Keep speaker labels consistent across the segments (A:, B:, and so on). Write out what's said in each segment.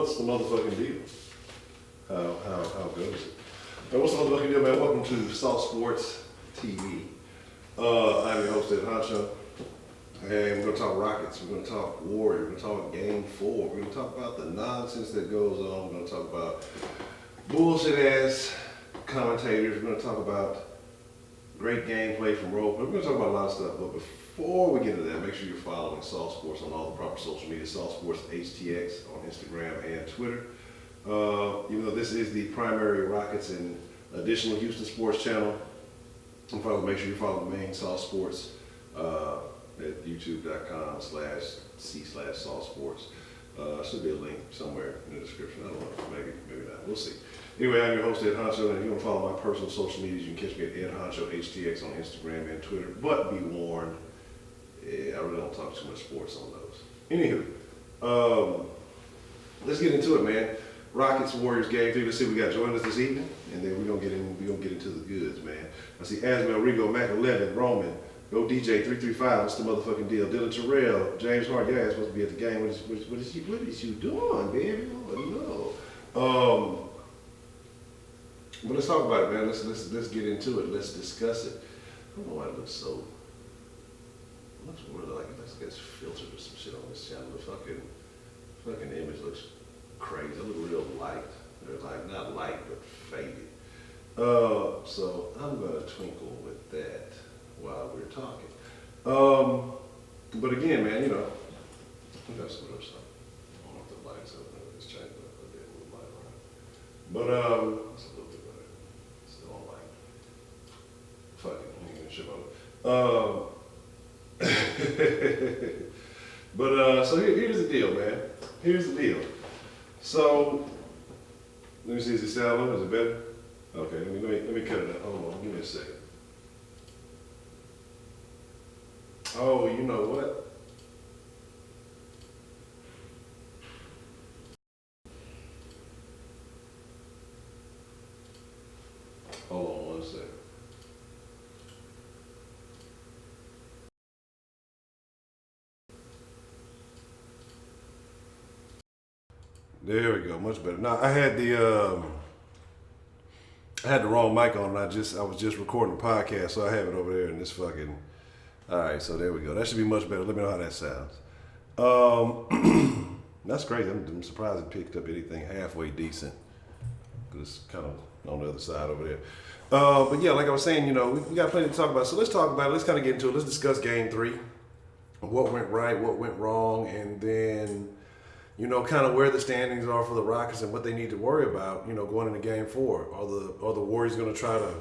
A: what's the motherfucking deal? How goes it? And what's the motherfucking deal, man? Welcome to Sauce Sports TV. I'm your host, Honcho. And we're gonna talk Rockets, we're gonna talk Warriors, we're gonna talk Game 4, we're gonna talk about the nonsense that goes on, we're gonna talk about bullshit ass commentators, we're gonna talk about great gameplay from role play, we're gonna talk about a lot of stuff. But before we get into that, make sure you're following Sauce Sports on all the proper social media, Sauce Sports HTX on Instagram and Twitter. Even though this is the primary Rockets and additional Houston sports channel, make sure you follow the main Sauce Sports at youtube.com/c/Sauce Sports. Should be a link somewhere in the description. I don't know, maybe not. We'll see. Anyway, I'm your host, Ed Honcho, and if you want to follow my personal social medias, you can catch me at Ed Honcho HTX on Instagram and Twitter. But be warned, I really don't talk too much sports on those. Anywho, let's get into it, man. Rockets Warriors Game 3. Let's see, we got joining us this evening, and then we're gonna get into the goods, man. I see Asmel, Rigo, Mac 11, Roman, Go DJ 335. What's the motherfucking deal? Dylan Terrell, James Hart. Your ass supposed to be at the game. What is you doing, baby? Oh, no. But let's talk about it, man. Let's get into it. Let's discuss it. I don't know why it looks so. It looks really like it gets filtered or some shit on this channel. The fucking image looks crazy. It looks real light. They're like not light but faded. So I'm gonna twinkle with that while we're talking. But again, man, you know, we got some other stuff. I don't know if the lights up. Let's change it up a bit. A little light around. But it's a little bit better. Still on light. Fuck it. I'm gonna shit on it. But so here's the deal, man. Here's the deal. So let me see. Is it sound low? Is it better? Okay. Let me cut it out. Hold on. Give me a second. Oh, you know what? Hold on one second. There we go, much better. Now I had the wrong mic on, and I was just recording the podcast, so I have it over there in this fucking. All right, so there we go. That should be much better. Let me know how that sounds. That's crazy. I'm surprised it picked up anything halfway decent, because it's kind of on the other side over there. But yeah, like I was saying, you know, we got plenty to talk about. So let's talk about it. Let's kind of get into it. Let's discuss Game 3, what went right, what went wrong, and then, you know, kind of where the standings are for the Rockets and what they need to worry about, you know, going into Game 4. Are the Warriors going to try to,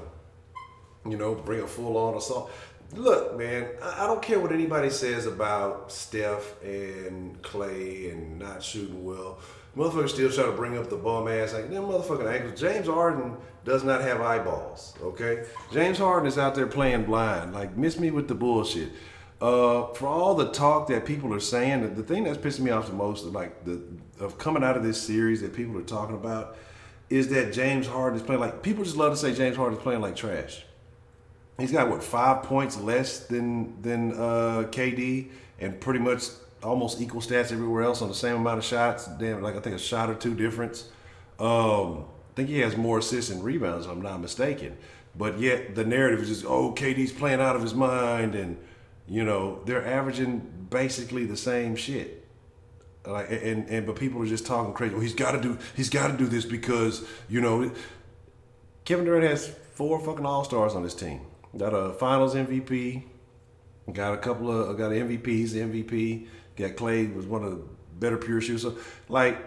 A: you know, bring a full-on assault? Look, man, I don't care what anybody says about Steph and Clay and not shooting well. Motherfuckers still try to bring up the bum ass, like, them motherfucking ankles. James Harden does not have eyeballs, okay? James Harden is out there playing blind. Like, miss me with the bullshit. For all the talk that people are saying, the thing that's pissing me off the most, of coming out of this series that people are talking about, is that James Harden is playing like, people just love to say James Harden is playing like trash. He's got 5 points less than KD, and pretty much almost equal stats everywhere else on the same amount of shots. Damn, like I think a shot or two difference. I think he has more assists and rebounds, if I'm not mistaken. But yet the narrative is just, oh, KD's playing out of his mind, and you know they're averaging basically the same shit. Like, but people are just talking crazy. Well, he's got to do this because, you know, Kevin Durant has 4 fucking All-Stars on his team. Got a Finals MVP. Got an MVP. He's the MVP. Got Clay, was one of the better pure shooters. So, like,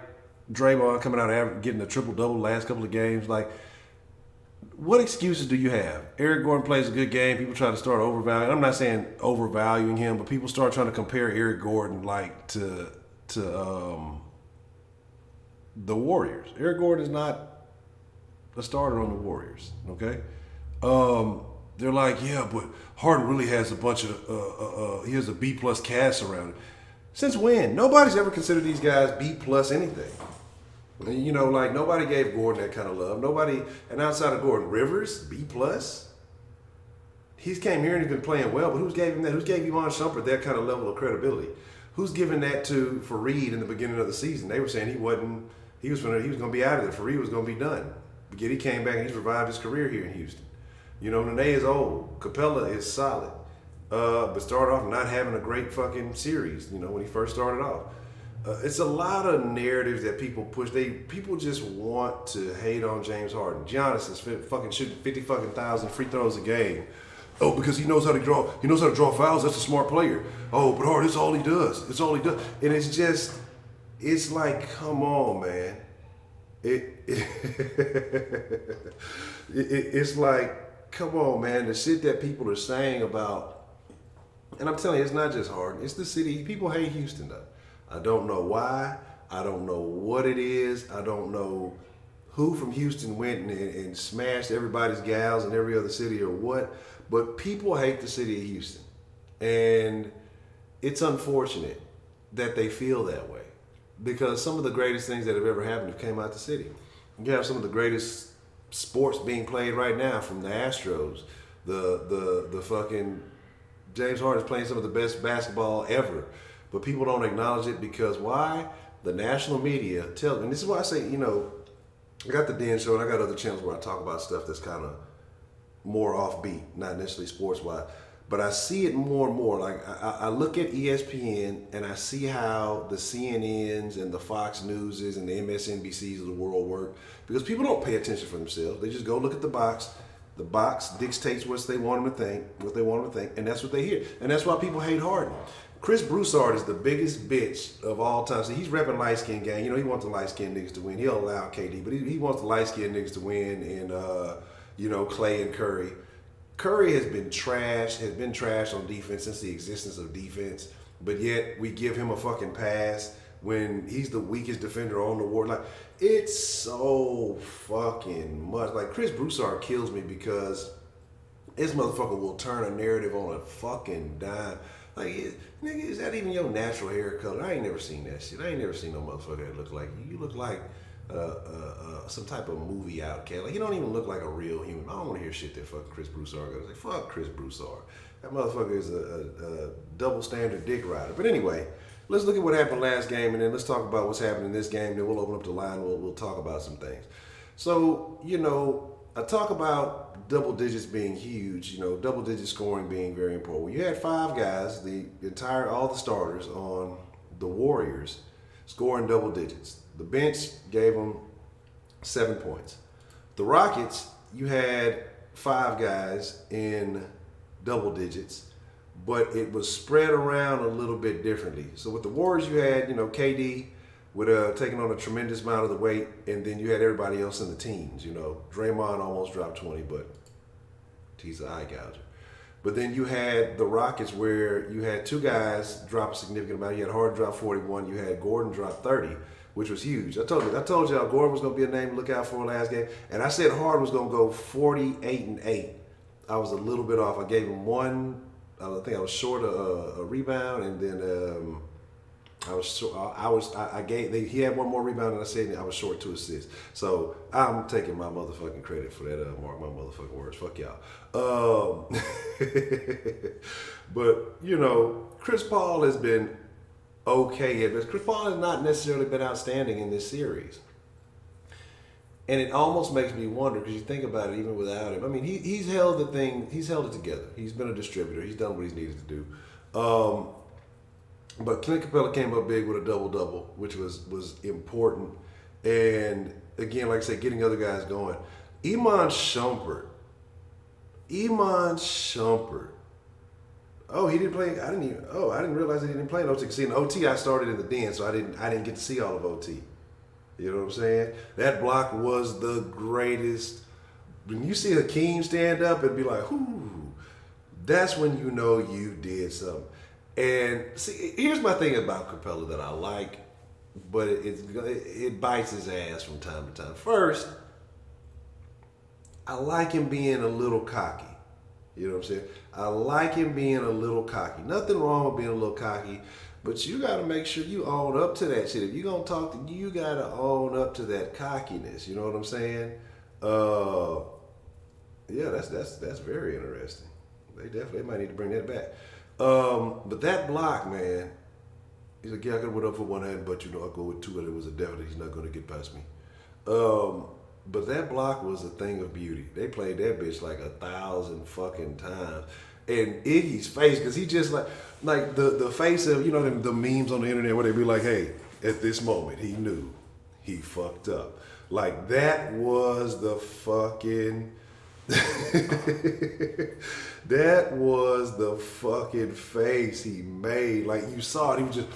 A: Draymond coming out getting a triple-double last couple of games. Like, what excuses do you have? Eric Gordon plays a good game. People try to start overvaluing. I'm not saying overvaluing him, but people start trying to compare Eric Gordon like to the Warriors. Eric Gordon is not a starter on the Warriors. Okay. They're like, yeah, but Harden really has a bunch of, he has a B+ cast around it. Since when? Nobody's ever considered these guys B+ anything. You know, like nobody gave Gordon that kind of love. Nobody, and outside of Gordon, Rivers, B+. He's came here and he's been playing well, but who's gave him that? Who's gave Iman Shumpert that kind of level of credibility? Who's given that to Fareed in the beginning of the season? They were saying he wasn't He was going to be out of there. Fareed was going to be done. But yet he came back and he's revived his career here in Houston. You know, Nene is old. Capella is solid. But started off not having a great fucking series, you know, when he first started off. It's a lot of narratives that people push. People just want to hate on James Harden. Giannis is fucking shooting 50,000 free throws a game. Oh, because he knows how to draw. He knows how to draw fouls. That's a smart player. Oh, but Harden, that's all he does. It's all he does. And it's just, it's like, come on, man. It's like, come on, man. The shit that people are saying about, and I'm telling you, it's not just Harden. It's the city. People hate Houston, though. I don't know why. I don't know what it is. I don't know who from Houston went and smashed everybody's gals in every other city or what. But people hate the city of Houston. And it's unfortunate that they feel that way. Because some of the greatest things that have ever happened have came out the city. You have some of the greatest sports being played right now, from the Astros, the fucking James Harden's playing some of the best basketball ever. But people don't acknowledge it because why? The national media tells, and this is why I say, you know, I got the Den Show and I got other channels where I talk about stuff that's kind of more offbeat, not necessarily sports-wise. But I see it more and more. Like I look at ESPN and I see how the CNNs and the Fox Newses and the MSNBCs of the world work, because people don't pay attention for themselves. They just go look at the box. The box dictates what they want them to think, and that's what they hear. And that's why people hate Harden. Chris Broussard is the biggest bitch of all time. See, he's repping light-skinned gang. You know, he wants the light-skinned niggas to win. He'll allow KD, but he wants the light-skinned niggas to win, and you know, Clay and Curry. Curry has been trashed on defense since the existence of defense, but yet we give him a fucking pass when he's the weakest defender on the ward. Like, it's so fucking much. Like, Chris Broussard kills me because this motherfucker will turn a narrative on a fucking dime. Like, nigga, is that even your natural hair color? I ain't never seen that shit. I ain't never seen no motherfucker that look like you. You look like some type of movie outcast. Like, you don't even look like a real human. I don't want to hear shit that fucking Chris Broussard goes. Like, fuck Chris Broussard. That motherfucker is a double standard dick rider. But anyway, let's look at what happened last game, and then let's talk about what's happening in this game. Then we'll open up the line. We'll talk about some things. So, you know, I talk about double digits being huge, you know, double digit scoring being very important. When you had five guys, all the starters on the Warriors scoring double digits. The bench gave them 7 points. The Rockets, you had five guys in double digits, but it was spread around a little bit differently. So with the Warriors, you had, you know, KD with taking on a tremendous amount of the weight, and then you had everybody else in the teens. You know, Draymond almost dropped 20, but he's an eye gouger. But then you had the Rockets where you had two guys drop a significant amount. You had Harden drop 41. You had Gordon drop 30, which was huge. I told y'all Gordon was going to be a name to look out for last game. And I said Harden was going to go 48-8. I was a little bit off. I gave him one. I think I was short a rebound, and then he had one more rebound, and I said I was short 2 assists. So I'm taking my motherfucking credit for that. Mark my motherfucking words. Fuck y'all. But you know, Chris Paul has been okay, but Chris Paul has not necessarily been outstanding in this series. And it almost makes me wonder, because you think about it, even without him. I mean, he's held it together. He's been a distributor. He's done what he's needed to do. But Clint Capella came up big with a double-double, which was important. And again, like I said, getting other guys going. Iman Shumpert. Oh, he didn't play. I didn't realize that he didn't play in OT. See, in OT, I started in the den, so I didn't get to see all of OT. You know what I'm saying? That block was the greatest. When you see Hakeem stand up and be like, "Whoo," that's when you know you did something. And see, here's my thing about Capella that I like, but it bites his ass from time to time. First, I like him being a little cocky. You know what I'm saying? I like him being a little cocky. Nothing wrong with being a little cocky, but you got to make sure you own up to that shit. If you're going to talk, you got to own up to that cockiness. You know what I'm saying? Yeah, that's very interesting. They might need to bring that back. But that block, man, He's like, yeah, I could went up for one hand, but I'll go with two, and it was a definite. He's not going to get past me. But that block was a thing of beauty. They played that bitch like 1,000 fucking times. And Iggy's face, because he just like the face of, the memes on the internet where they be like, hey, at this moment, he knew he fucked up. Like, that was the fucking... that was the fucking face he made. Like, you saw it, he was just...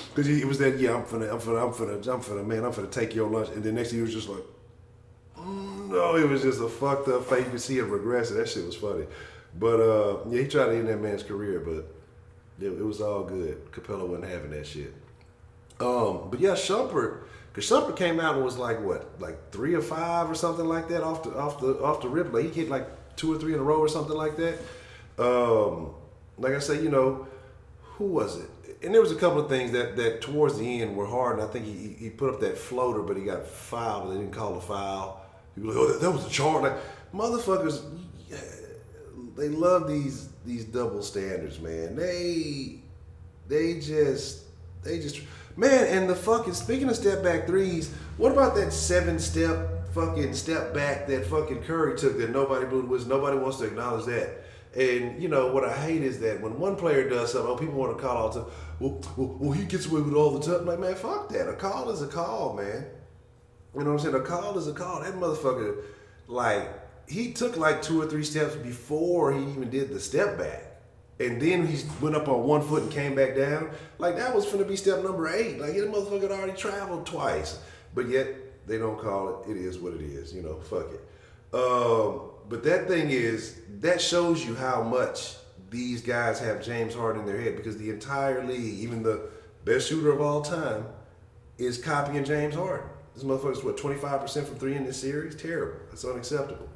A: Because he was that, yeah, I'm finna take your lunch. And then next thing he was just like... No, it was just a fucked up face. You could see it regressing. That shit was funny. But, yeah, he tried to end that man's career, but it was all good. Capella wasn't having that shit. But yeah, Shumpert, because Shumpert came out and was like, what, like 3 or 5 or something like that off the rip. Like, he hit like 2 or 3 in a row or something like that. Like I say, who was it? And there was a couple of things that towards the end were hard, and I think he put up that floater, but he got fouled, but they didn't call the foul. People were like, oh, that was a charge. Like, motherfuckers, they love these double standards, man. They just man, and the fucking, speaking of step back threes, what about that 7-step fucking step back that fucking Curry took that nobody blew the whistle? Nobody wants to acknowledge that. And what I hate is that when one player does something, people want to call all the time, well, he gets away with it all the time. I'm like, man, fuck that. A call is a call, man. You know what I'm saying? A call is a call. That motherfucker, like, he took like 2 or 3 steps before he even did the step back. And then he went up on 1 foot and came back down. Like, that was finna be step number 8. Like, that motherfucker had already traveled twice. But yet, they don't call it. It is what it is. Fuck it. But that thing is, that shows you how much these guys have James Harden in their head, because the entire league, even the best shooter of all time, is copying James Harden. This motherfucker's, 25% from 3 in this series? Terrible. That's unacceptable.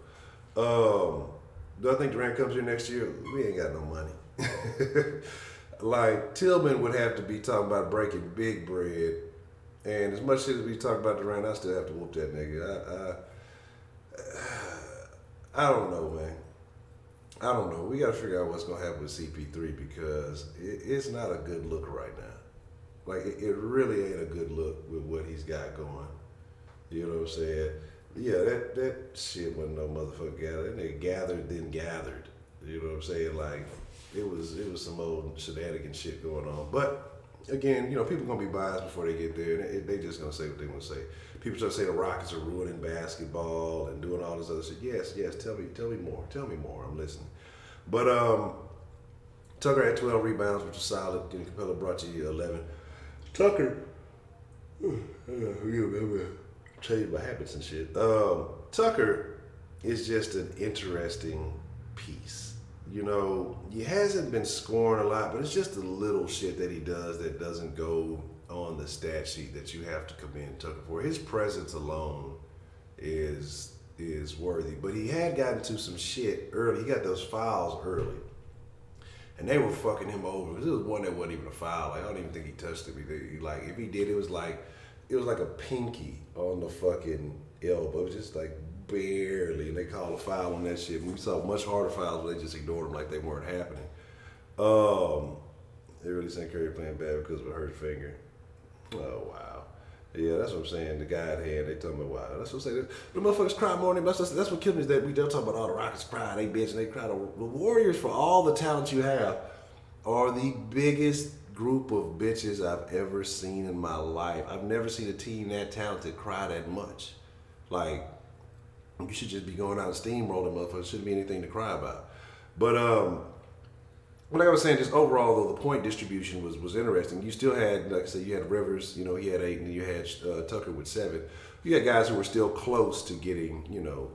A: Do I think Durant comes here next year? We ain't got no money. Like, Tillman would have to be talking about breaking big bread. And as much shit as we talk about Durant, I still have to whoop that nigga. I don't know, man. I don't know. We got to figure out what's going to happen with CP3, because it's not a good look right now. Like, it really ain't a good look with what he's got going. You know what I'm saying? Yeah, that shit wasn't no motherfucker gathered. That nigga gathered, then gathered. You know what I'm saying? Like, it was some old shenanigan shit going on. But, again, people going to be biased before they get there. And they just going to say what they want to say. People try to say the Rockets are ruining basketball and doing all this other shit. Yes, tell me more. Tell me more. I'm listening. But Tucker had 12 rebounds, which was solid. Capella brought you 11. Tucker, change my habits and shit. Tucker is just an interesting piece. He hasn't been scoring a lot, but it's just the little shit that he does that doesn't go on the stat sheet that you have to commend Tucker for. His presence alone is worthy, but he had gotten to some shit early. He got those fouls early, and they were fucking him over. There was one that wasn't even a foul. Like, I don't even think he touched it. Like, if he did, it was like a pinky on the fucking elbow. It was just like barely, and they called a foul on that shit. And we saw much harder fouls, but they just ignored them like they weren't happening. They really saying Curry playing bad because of a hurt finger. Oh, wow. Yeah, that's what I'm saying. The guy at hand, they talking about, wow. That's what I'm saying. The motherfuckers cry more than that's what kills me, is that we don't talk about all the Rockets cry, they bitch, and they cry. The Warriors, for all the talent you have, are the biggest group of bitches I've ever seen in my life. I've never seen a team that talented cry that much. Like, you should just be going out and steamrolling, motherfuckers. Shouldn't be anything to cry about. But, like I was saying, just overall, though, the point distribution was interesting. You still had, like I said, you had Rivers, he had 8, and you had Tucker with 7. You had guys who were still close to getting,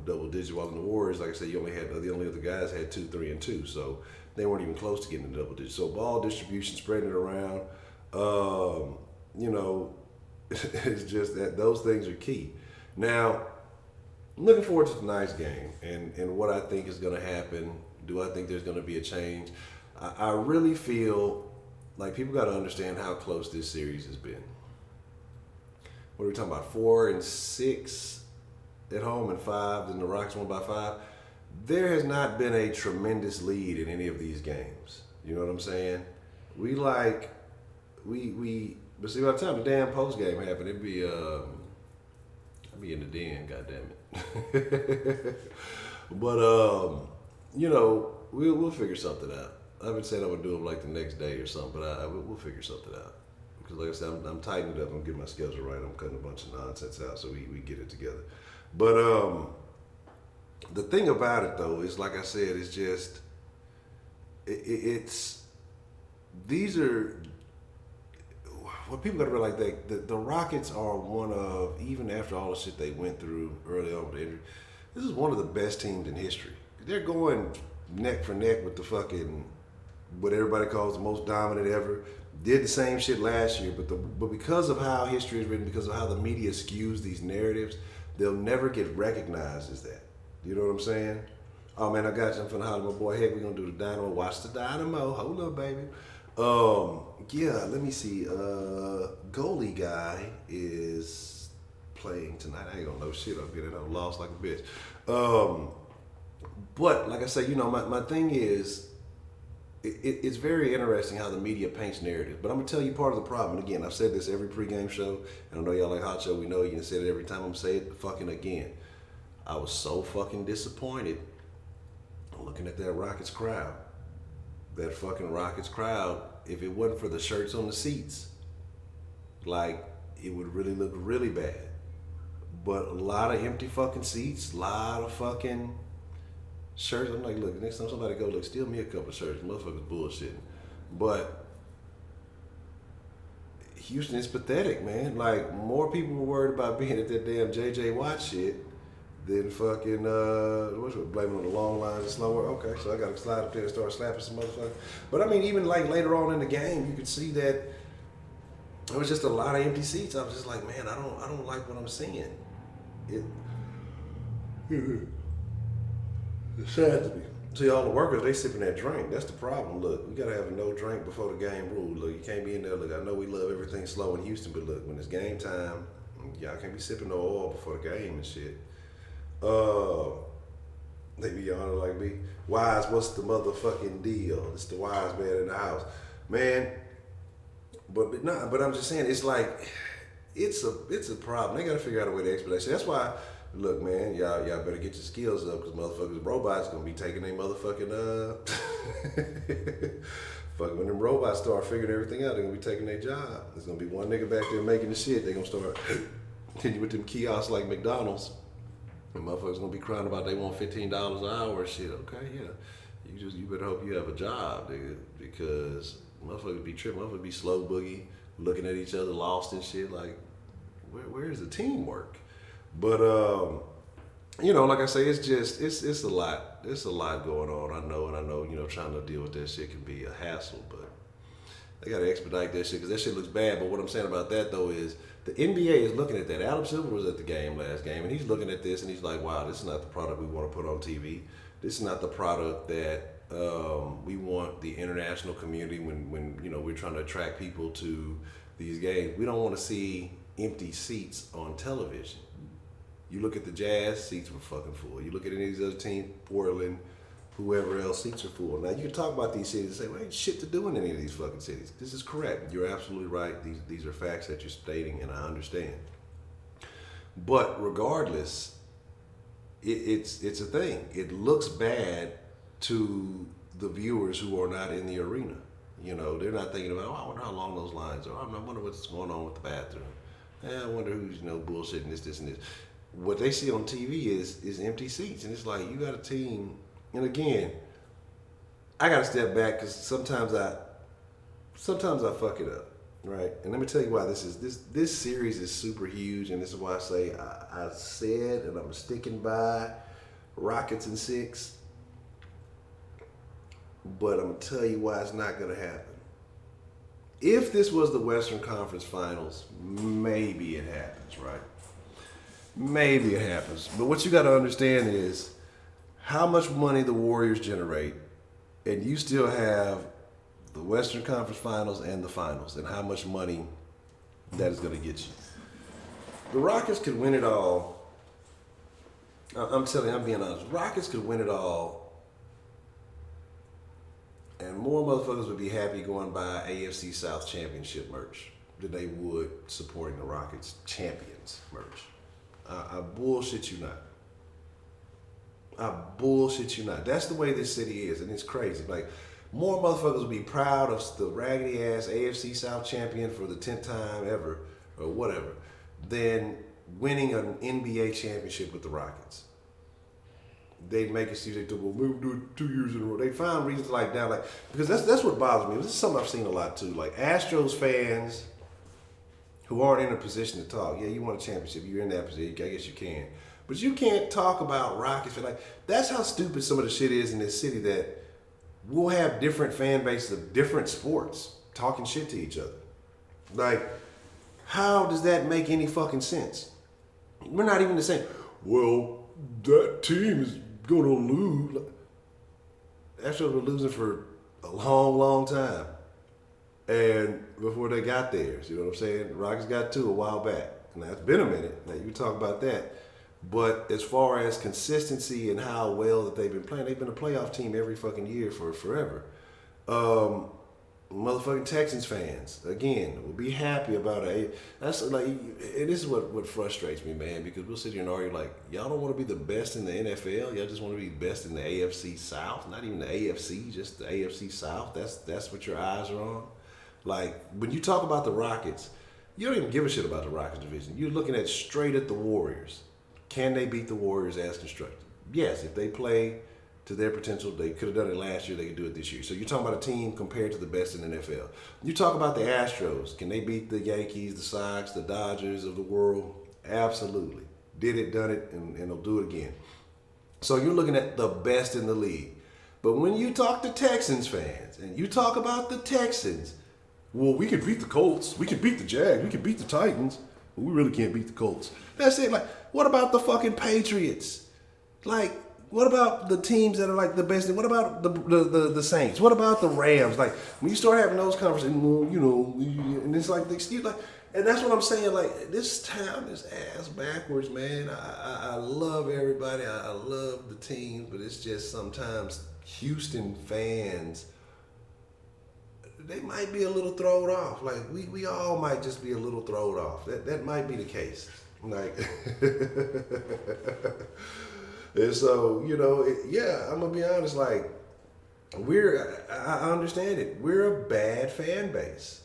A: double digits, while in the Warriors, like I said, the only other guys had 2, 3, and 2, so they weren't even close to getting the double digits. So ball distribution, spreading it around, it's just that those things are key. Now, I'm looking forward to tonight's game and what I think is going to happen. Do I think there's going to be a change? I really feel like people got to understand how close this series has been. What are we talking about? 4 and 6 at home and 5, then the Rockets won by 5. There has not been a tremendous lead in any of these games. You know what I'm saying? We But see, by the time the damn post game happened, I'd be in the den, goddamn it. But you know, we'll figure something out. I haven't said I would do them like the next day or something, but we'll figure something out. Because like I said, I'm tightening it up. I'm getting my schedule right. I'm cutting a bunch of nonsense out so we get it together. But the thing about it though is, like I said, it's just it's these are what people got to realize. The Rockets are one of, even after all the shit they went through early on with the injury, this is one of the best teams in history. They're going neck for neck with the fucking, what everybody calls the most dominant ever. Did the same shit last year, but because of how history is written, because of how the media skews these narratives, they'll never get recognized as that. You know what I'm saying? Oh man, I got you. I'm finna holler at my boy. Hey, we're gonna do the Dynamo. Watch the Dynamo. Hold up, baby. Yeah, let me see. Goalie guy is playing tonight. I ain't gonna know shit. I'm getting lost like a bitch. But like I say, you know, my thing is, it's very interesting how the media paints narrative. But I'm gonna tell you part of the problem. And again, I've said this every pregame show, and I know y'all like Honcho. We know you can say it every time. I'm gonna say it fucking again. I was so fucking disappointed looking at that Rockets crowd. That fucking Rockets crowd. If it wasn't for the shirts on the seats, like, it would really look really bad. But a lot of empty fucking seats, a lot of fucking shirts. I'm like, look, next time somebody go, look, steal me a couple of shirts. Motherfuckers bullshitting. But Houston is pathetic, man. Like, more people were worried about being at that damn JJ Watt shit than fucking, blaming on the long lines and slower. Okay, so I got to slide up there and start slapping some motherfuckers. But I mean, even like later on in the game, you could see that there was just a lot of empty seats. I was just like, man, I don't like what I'm seeing. It's sad to me. See, all the workers, they sipping that drink. That's the problem. Look, we got to have a no drink before the game rule. Look, you can't be in there. Look, I know we love everything slow in Houston, but look, when it's game time, y'all can't be sipping no oil before the game and shit. They be yawning like me. Wise, what's the motherfucking deal? It's the wise man in the house. Man, but I'm just saying, it's like, it's a problem. They got to figure out a way to expedite it. That's why, look, man, y'all better get your skills up, because motherfuckers, robots gonna be taking their motherfucking fucking, when them robots start figuring everything out, they're gonna be taking their job. There's gonna be one nigga back there making the shit. They gonna start hitting with them kiosks like McDonald's. And motherfuckers gonna be crying about they want $15 an hour and shit. Okay, yeah. You better hope you have a job, nigga, because motherfuckers be tripping, motherfuckers be slow boogie, looking at each other lost and shit. Like, where's the teamwork? But you know, like I say, it's a lot. It's a lot going on. I know, you know, trying to deal with that shit can be a hassle, but they gotta expedite that shit, because that shit looks bad. But what I'm saying about that though is, the NBA is looking at that. Adam Silver was at the game last game, and he's looking at this and he's like, wow, this is not the product we want to put on TV. This is not the product that we want the international community, when you know, we're trying to attract people to these games. We don't want to see empty seats on television. You look at the Jazz, seats were fucking full. You look at any of these other teams, Portland, whoever else, seats are full. Now you can talk about these cities and say, well, ain't shit to do in any of these fucking cities. This is correct. You're absolutely right. These are facts that you're stating, and I understand. But regardless, it's a thing. It looks bad to the viewers who are not in the arena. You know, they're not thinking about, oh, I wonder how long those lines are. I wonder what's going on with the bathroom. I wonder who's, you know, bullshitting this, and this. What they see on TV is empty seats, and it's like, you got a team. And again, I gotta step back, because sometimes I fuck it up, right? And let me tell you why this series is super huge, and this is why I say I said, and I'm sticking by Rockets in 6. But I'm gonna tell you why it's not gonna happen. If this was the Western Conference Finals, maybe it happens, right? Maybe it happens. But what you gotta understand is how much money the Warriors generate, and you still have the Western Conference Finals and the Finals, and how much money that is going to get you. The Rockets could win it all. I'm being honest. Rockets could win it all, and more motherfuckers would be happy going buy AFC South Championship merch. than they would supporting the Rockets champions merch. I bullshit you not. I bullshit you not. That's the way this city is, and it's crazy. Like, more motherfuckers will be proud of the raggedy ass AFC South champion for the 10th time ever, or whatever, than winning an NBA championship with the Rockets. They make it seem like, well, we do it 2 years in a row. They find reasons like that, like, because that's what bothers me. This is something I've seen a lot too. Like, Astros fans who aren't in a position to talk. Yeah, you won a championship. You're in that position. I guess you can. But you can't talk about Rockets. Like, that's how stupid some of the shit is in this city, that we'll have different fan bases of different sports talking shit to each other. Like, how does that make any fucking sense? We're not even the same. Well, that team is going to lose. Astros were losing for a long, long time. And before they got theirs, you know what I'm saying? The Rockets got 2 a while back. Now, it's been a minute. Now, you can talk about that. But as far as consistency and how well that they've been playing a playoff team every fucking year for forever. Motherfucking Texans fans, again, will be happy about it. That's like, and this is what frustrates me, man, because we'll sit here and argue like, y'all don't want to be the best in the NFL. Y'all just want to be best in the AFC South. Not even the AFC, just the AFC South. That's what your eyes are on. Like, when you talk about the Rockets, you don't even give a shit about the Rockets division. You're looking at straight at the Warriors. Can they beat the Warriors as constructed? Yes, if they play to their potential, they could have done it last year, they could do it this year. So you're talking about a team compared to the best in the NFL. You talk about the Astros. Can they beat the Yankees, the Sox, the Dodgers of the world? Absolutely. Did it, done it, and they'll do it again. So you're looking at the best in the league. But when you talk to Texans fans, and you talk about the Texans, well, we can beat the Colts, we can beat the Jags, we can beat the Titans, but we really can't beat the Colts. That's it. Like, what about the fucking Patriots? Like, what about the teams that are like the best? What about the Saints? What about the Rams? Like, when you start having those conversations, well, you know, and it's like the excuse, like, and that's what I'm saying. Like, this town is ass backwards, man. I love everybody. I love the teams, but it's just sometimes Houston fans, they might be a little thrown off. Like, we all might just be a little thrown off. That might be the case. Like, and so, you know, I'm going to be honest, like, I understand it. We're a bad fan base.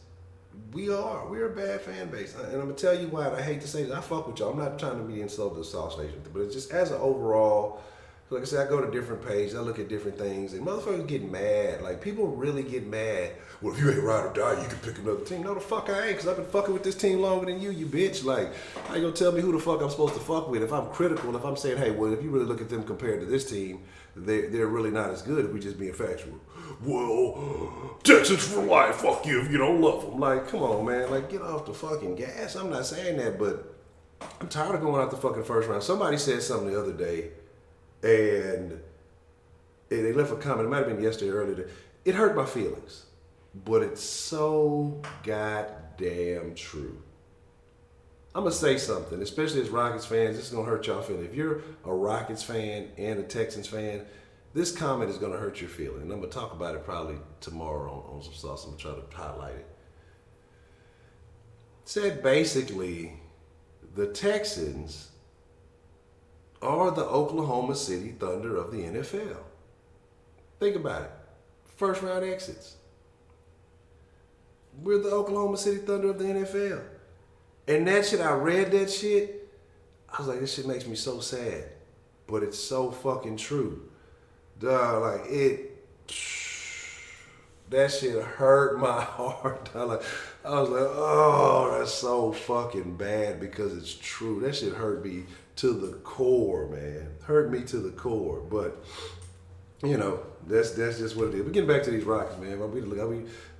A: We're a bad fan base. And I'm going to tell you why, and I hate to say this, I fuck with y'all. I'm not trying to be insulted to Sauceline, but it's just as an overall, like I said, I go to different pages, I look at different things, and motherfuckers get mad. Like, people really get mad. Well, if you ain't ride or die, you can pick another team. No, the fuck I ain't, because I've been fucking with this team longer than you bitch. Like, how you gonna tell me who the fuck I'm supposed to fuck with? If I'm critical, if I'm saying, hey, well, if you really look at them compared to this team, they're really not as good if we just being factual. Well, Texans for life, fuck you if you don't love them. Like, come on, man. Like, get off the fucking gas. I'm not saying that, but I'm tired of going out the fucking first round. Somebody said something the other day, and they left a comment. It might have been yesterday or earlier. It hurt my feelings, but it's so goddamn true. I'm gonna say something, especially as Rockets fans. This is gonna hurt y'all feelings. If you're a Rockets fan and a Texans fan, this comment is gonna hurt your feelings. And I'm gonna talk about it probably tomorrow on some sauce. I'm gonna try to highlight it. Said basically, the Texans are the Oklahoma City Thunder of the NFL. Think about it. First round exits. We're the Oklahoma City Thunder of the NFL. And that shit, I read that shit, I was like, this shit makes me so sad. But it's so fucking true. Duh, like, that shit hurt my heart. I was like, oh, that's so fucking bad because it's true. That shit hurt me to the core, man. Hurt me to the core. But, you know, that's just what it is. But getting back to these Rockets, man.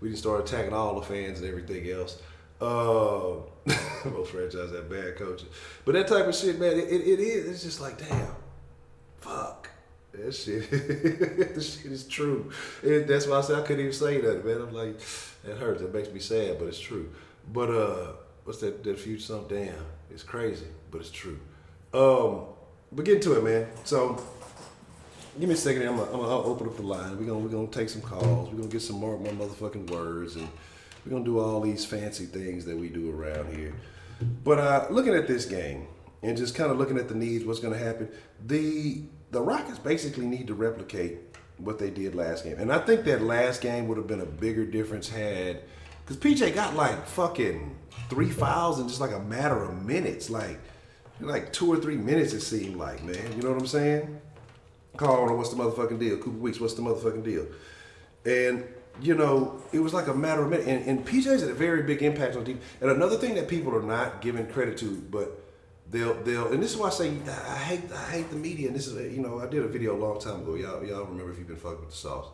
A: We just started attacking all the fans and everything else. Most franchises have bad coaches. But that type of shit, man, it is. It's just like, damn, fuck. That shit, this shit is true. That's why I said I couldn't even say that, man. I'm like, that hurts. That makes me sad, but it's true. But what's that future song? Damn, it's crazy, but it's true. But get into it, man. So give me a second. I'm gonna open up the line. We're gonna take some calls. We're gonna get some more motherfucking words, and We're gonna do all these fancy things that we do around here. But looking at this game and just kind of looking at the needs, what's gonna happen, the Rockets basically need to replicate what they did last game. And I think that last game would have been a bigger difference had, because PJ got like fucking 3 fouls in just like a matter of minutes. Like 2 or 3 minutes it seemed like, man. You know what I'm saying? Carl, what's the motherfucking deal? Cooper Weeks, what's the motherfucking deal? And, you know, it was like a matter of minutes. And PJ's had a very big impact on the team. And another thing that people are not giving credit to, but they'll and this is why I say I hate the media. And this is, you know, I did a video a long time ago. Y'all remember if you've been fucking with the sauce.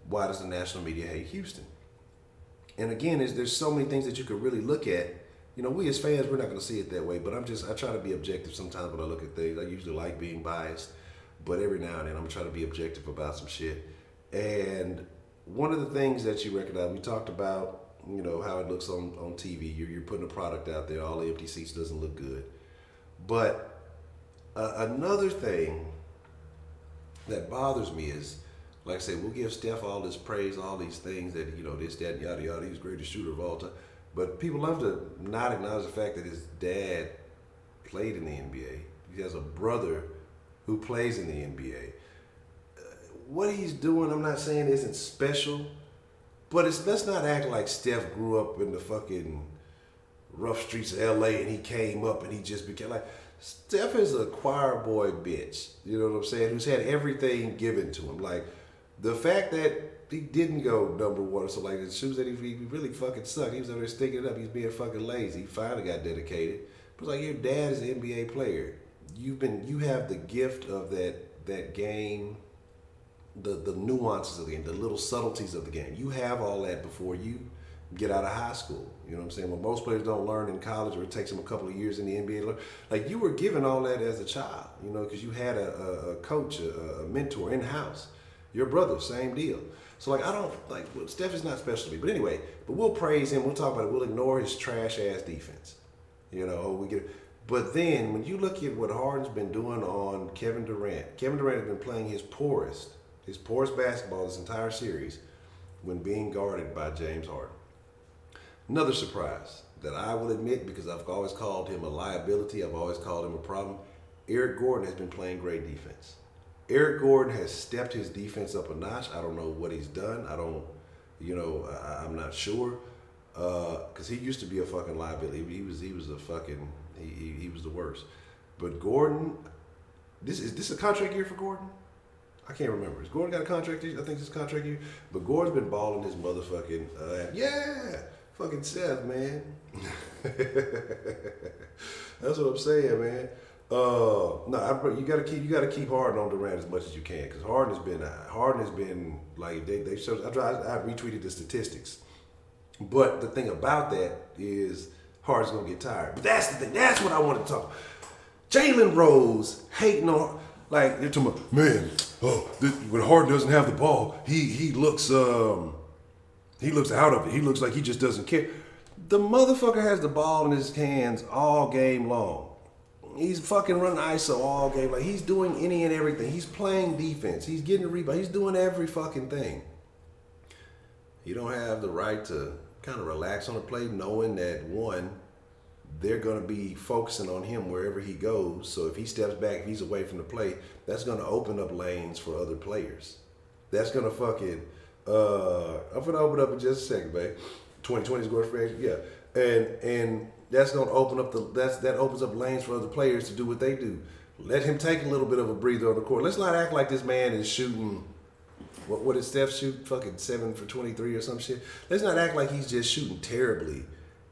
A: Why does the national media hate Houston? And again, there's so many things that you could really look at. You know, we as fans, we're not going to see it that way. But I try to be objective sometimes when I look at things. I usually like being biased. But every now and then, I'm trying to be objective about some shit. And one of the things that you recognize, we talked about, you know, how it looks on TV. You're putting a product out there. All the empty seats doesn't look good. But another thing that bothers me is, like I said, we'll give Steph all this praise, all these things that, you know, this, that, yada, yada. He's the greatest shooter of all time. But people love to not acknowledge the fact that his dad played in the NBA. He has a brother who plays in the NBA. What he's doing, I'm not saying isn't special, but let's not act like Steph grew up in the fucking rough streets of LA and he came up and he just became like, Steph is a choir boy bitch, you know what I'm saying, who's had everything given to him. Like, the fact that he didn't go number one, so like, it shows that he really fucking sucked. He was over there sticking it up, he's being fucking lazy. He finally got dedicated. But like, your dad is an NBA player. You have the gift of that game, the nuances of the game, the little subtleties of the game. You have all that before you get out of high school. You know what I'm saying? Well, most players don't learn in college, or it takes them a couple of years in the NBA. Like, you were given all that as a child, you know, because you had a coach, a mentor in-house. Your brother, same deal. So like, I don't, like, well, Steph is not special to me. But anyway, but we'll praise him, we'll talk about it, we'll ignore his trash-ass defense. You know, but then when you look at what Harden's been doing on Kevin Durant has been playing his poorest basketball this entire series when being guarded by James Harden. Another surprise that I will admit, because I've always called him a liability, I've always called him a problem, Eric Gordon has been playing great defense. Eric Gordon has stepped his defense up a notch. I don't know what he's done. I'm not sure. Because he used to be a fucking liability. He was the worst. But Gordon, is this a contract year for Gordon? I can't remember. Has Gordon got a contract year? I think it's a contract year. But Gordon's been balling his motherfucking fucking Seth, man. That's what I'm saying, man. You gotta keep Harden on Durant as much as you can, because Harden has been like they showed. I retweeted the statistics, but the thing about that is Harden's gonna get tired. But that's the thing. That's what I wanted to talk about. Jalen Rose hating on, like, they're talking about, man. When Harden doesn't have the ball, he looks out of it. He looks like he just doesn't care. The motherfucker has the ball in his hands all game long. He's fucking running ISO all game. Like, he's doing any and everything. He's playing defense. He's getting a rebound. He's doing every fucking thing. You don't have the right to kind of relax on the play, knowing that, one, they're going to be focusing on him wherever he goes. So if he steps back, if he's away from the play, that's going to open up lanes for other players. That's going to fucking, I'm going to open up in just a second, babe. 2020 is going for action. Yeah. And that's going to open up that opens up lanes for other players to do what they do. Let him take a little bit of a breather on the court. Let's not act like this man is shooting, what did Steph shoot? Fucking 7 for 23 or some shit. Let's not act like he's just shooting terribly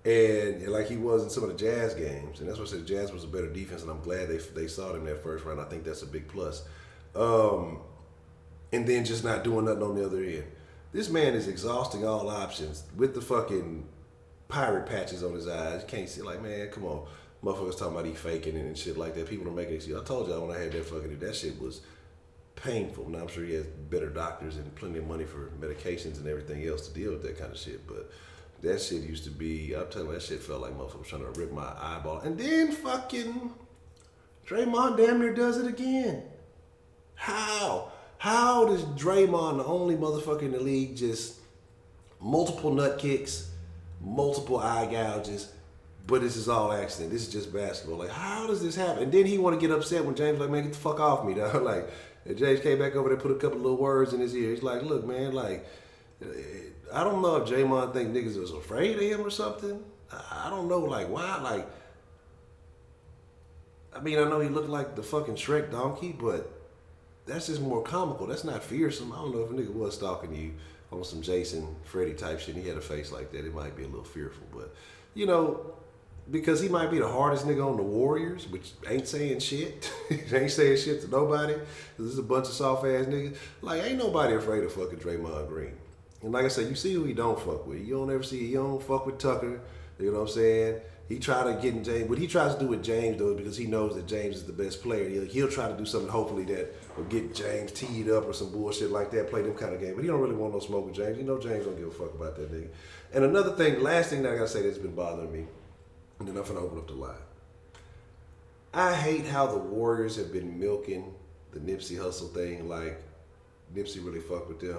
A: and like he was in some of the Jazz games. And that's why I said the Jazz was a better defense, and I'm glad they saw it in that first round. I think that's a big plus. And then just not doing nothing on the other end. This man is exhausting all options with the fucking pirate patches on his eyes. You can't see, like, man, come on. Motherfuckers talking about he faking it and shit like that. People are making excuses. I told y'all when I had that shit was painful. Now I'm sure he has better doctors and plenty of money for medications and everything else to deal with that kind of shit. But that shit used to be, I'm telling you, that shit felt like motherfuckers trying to rip my eyeball. And then fucking Draymond damn near does it again. How? How does Draymond, the only motherfucker in the league, just multiple nut kicks, multiple eye gouges, but this is all accident. This is just basketball. Like, how does this happen? And then he want to get upset when James like, man, get the fuck off me, dog. Like, and James came back over there, put a couple little words in his ear. He's like, look, man, like, I don't know if Draymond think niggas was afraid of him or something. I don't know, like, why, like, I mean, I know he looked like the fucking Shrek donkey, but that's just more comical. That's not fearsome. I don't know if a nigga was stalking you on some Jason, Freddy type shit, and he had a face like that. It might be a little fearful, but, you know, because he might be the hardest nigga on the Warriors, which ain't saying shit. Ain't saying shit to nobody. This is a bunch of soft ass niggas. Like, ain't nobody afraid of fucking Draymond Green. And like I said, you see who he don't fuck with. You don't ever see, you don't fuck with Tucker. You know what I'm saying? He tried to get in James. What he tries to do with James, though, is because he knows that James is the best player. He'll try to do something, hopefully, that will get James teed up or some bullshit like that, play them kind of game. But he don't really want no smoke with James. You know James don't give a fuck about that nigga. And another thing, last thing that I got to say that's been bothering me, and then I'm finna open up the line. I hate how the Warriors have been milking the Nipsey Hussle thing like Nipsey really fucked with them.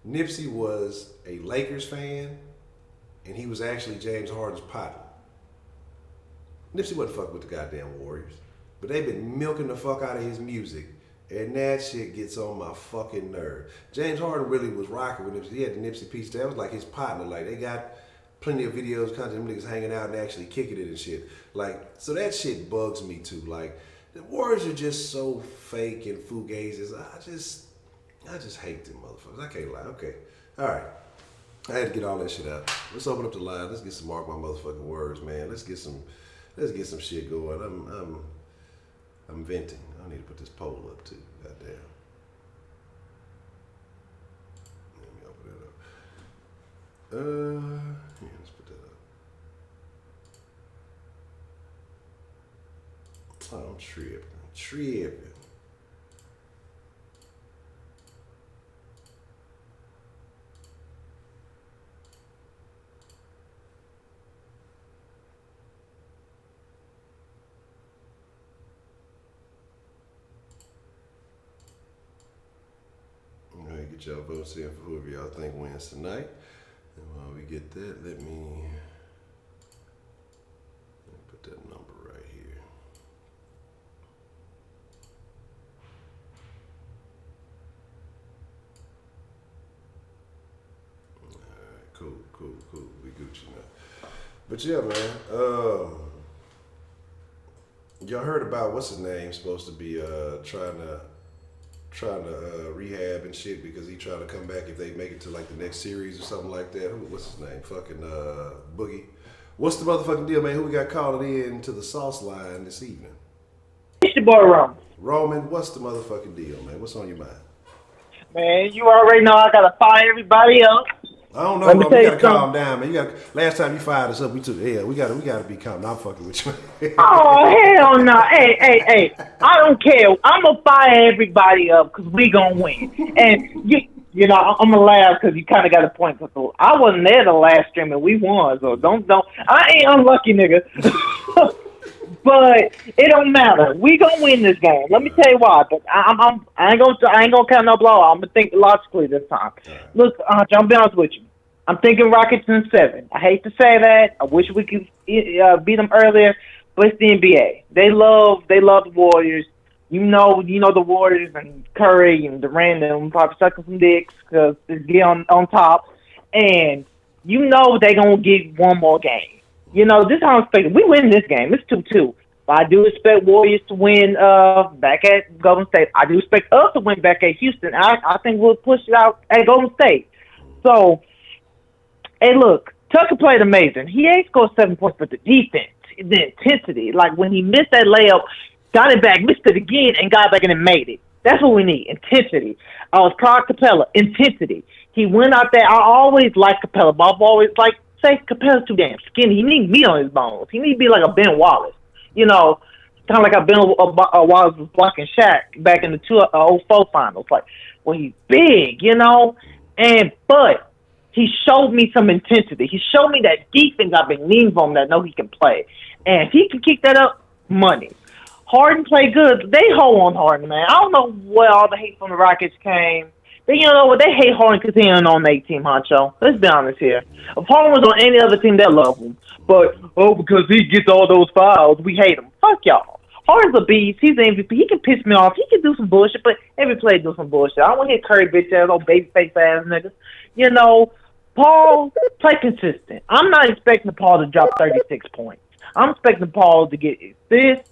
A: Nipsey was a Lakers fan, and he was actually James Harden's partner. Nipsey wasn't fucking with the goddamn Warriors, but they've been milking the fuck out of his music, and that shit gets on my fucking nerve. James Harden really was rocking with Nipsey. He had the Nipsey piece. That was like his partner. Like, they got plenty of videos, content, them niggas hanging out and actually kicking it and shit. Like, so that shit bugs me too. Like, the Warriors are just so fake and fugazes. I just hate them motherfuckers. I can't lie. Okay. All right. I had to get all that shit out. Let's open up the line. Let's get some mark my motherfucking words, man. Let's get some shit going. I'm venting. I need to put this poll up too. Goddamn. Let me open it up. Yeah, let's put that up. Oh, I'm tripping. Get y'all votes in for whoever y'all think wins tonight. And while we get that, let me put that number right here. Alright, cool. We Gucci now. But yeah, man. Y'all heard about what's his name supposed to be trying to rehab and shit because he trying to come back if they make it to like the next series or something like that. What's his name? Fucking Boogie. What's the motherfucking deal, man? Who we got calling in to the Sauceline this evening?
B: It's your boy Roman.
A: Roman, what's the motherfucking deal, man? What's on your mind?
B: Man, you already know I gotta fire everybody else.
A: I don't know, Roman. You gotta calm down, man. Last time you fired us up, we gotta be calm. I'm fucking with you.
B: Oh, hell no. Hey. I don't care. I'm gonna fire everybody up because we gonna win. And you know, I'm gonna laugh because you kind of got a point. I wasn't there the last stream and we won, so don't. I ain't unlucky, nigga. But it don't matter. We gonna win this game. Let me tell you why. But I ain't gonna count no blowout. I'm gonna think logically this time. Look, I'll be honest with you. I'm thinking Rockets in 7. I hate to say that. I wish we could beat them earlier, but it's the NBA. They love the Warriors. You know the Warriors and Curry and Durant and probably sucking some dicks because it's get on top, and you know they gonna get one more game. You know, this is how I'm expecting. We win this game. It's 2-2. But I do expect Warriors to win back at Golden State. I do expect us to win back at Houston. I think we'll push it out at Golden State. So, hey, look, Tucker played amazing. He ain't scored 7 points, but the defense, the intensity, like when he missed that layup, got it back, missed it again, and got back and then made it. That's what we need, intensity. I was proud of Capella, intensity. He went out there. I always liked Capella, but I've always liked, say, Capella's too damn skinny. He needs meat on his bones. He needs to be like a Ben Wallace. You know, kind of like a Ben Wallace was blocking Shaq back in the 2004 finals. Like, well, he's big, you know, but he showed me some intensity. He showed me that defense I've been needing from him that know he can play. And if he can kick that up, money. Harden played good. They hold on Harden, man. I don't know where all the hate from the Rockets came. you know what? They hate Harden because he ain't on their team, Honcho. Let's be honest here. If Harden was on any other team, they love him. But, because he gets all those fouls, we hate him. Fuck y'all. Harden's a beast. He's an MVP. He can piss me off. He can do some bullshit, but every player do some bullshit. I don't want to hear Curry bitch ass, old baby face ass niggas. You know, Paul, play consistent. I'm not expecting Paul to drop 36 points. I'm expecting Paul to get assists,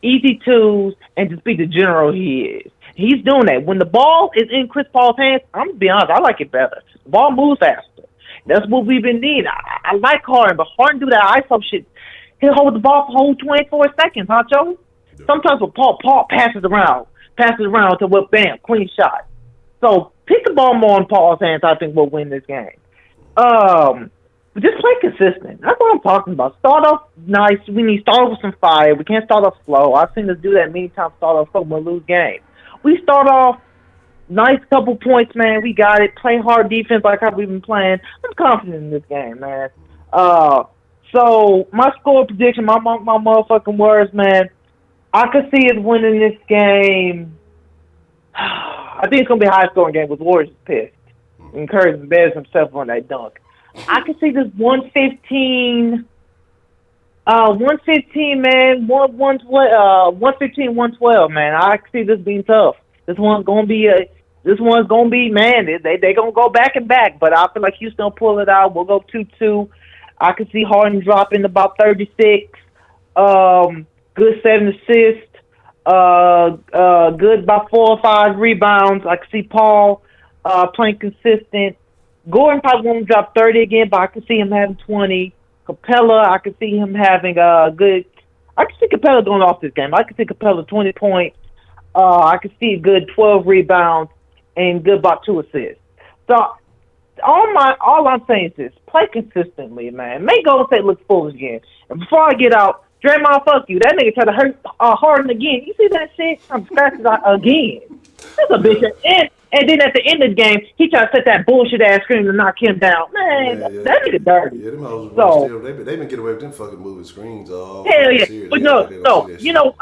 B: easy twos, and just be the general he is. He's doing that. When the ball is in Chris Paul's hands, I'm going to be honest, I like it better. The ball moves faster. That's what we've been needing. I like Harden, but Harden do that ISO shit. He'll hold the ball for whole 24 seconds, Honcho. Sometimes with Paul passes around to what, bam, clean shot. So pick the ball more in Paul's hands, I think we'll win this game. But just play consistent. That's what I'm talking about. Start off nice. We need to start off with some fire. We can't start off slow. I've seen us do that many times. Start off slow, we'll lose games. We start off nice couple points, man. We got it. Play hard defense like how we've been playing. I'm confident in this game, man. So my score prediction, my motherfucking words, man. I could see us winning this game. I think it's gonna be a high scoring game with Warriors pissed. And Curry embarrassed himself on that dunk. I could see this 115. 115, man. 115, 112, man. I can see this being tough. This one's gonna be man. They gonna go back and back, but I feel like Houston will pull it out. We'll go 2-2. I can see Harden dropping about 36. Good 7 assists. Good about 4 or 5 rebounds. I can see Paul playing consistent. Gordon probably won't drop 30 again, but I can see him having 20. Capella, I can see him having a good. I can see Capella going off this game. I can see Capella 20 points. I can see a good 12 rebounds and good about 2 assists. So all I'm saying is this: play consistently, man. Make Golden State look foolish again. And before I get out, Draymond, fuck you. That nigga tried to hurt Harden again. You see that shit? I'm scratching again. That's a bitch. And then at the end of the game, he tried to set that bullshit ass screen to knock him down. Man, that nigga dirty.
A: Yeah, them hoes still, they been getting away with them fucking moving screens all.
B: Hell yeah. But no. You know,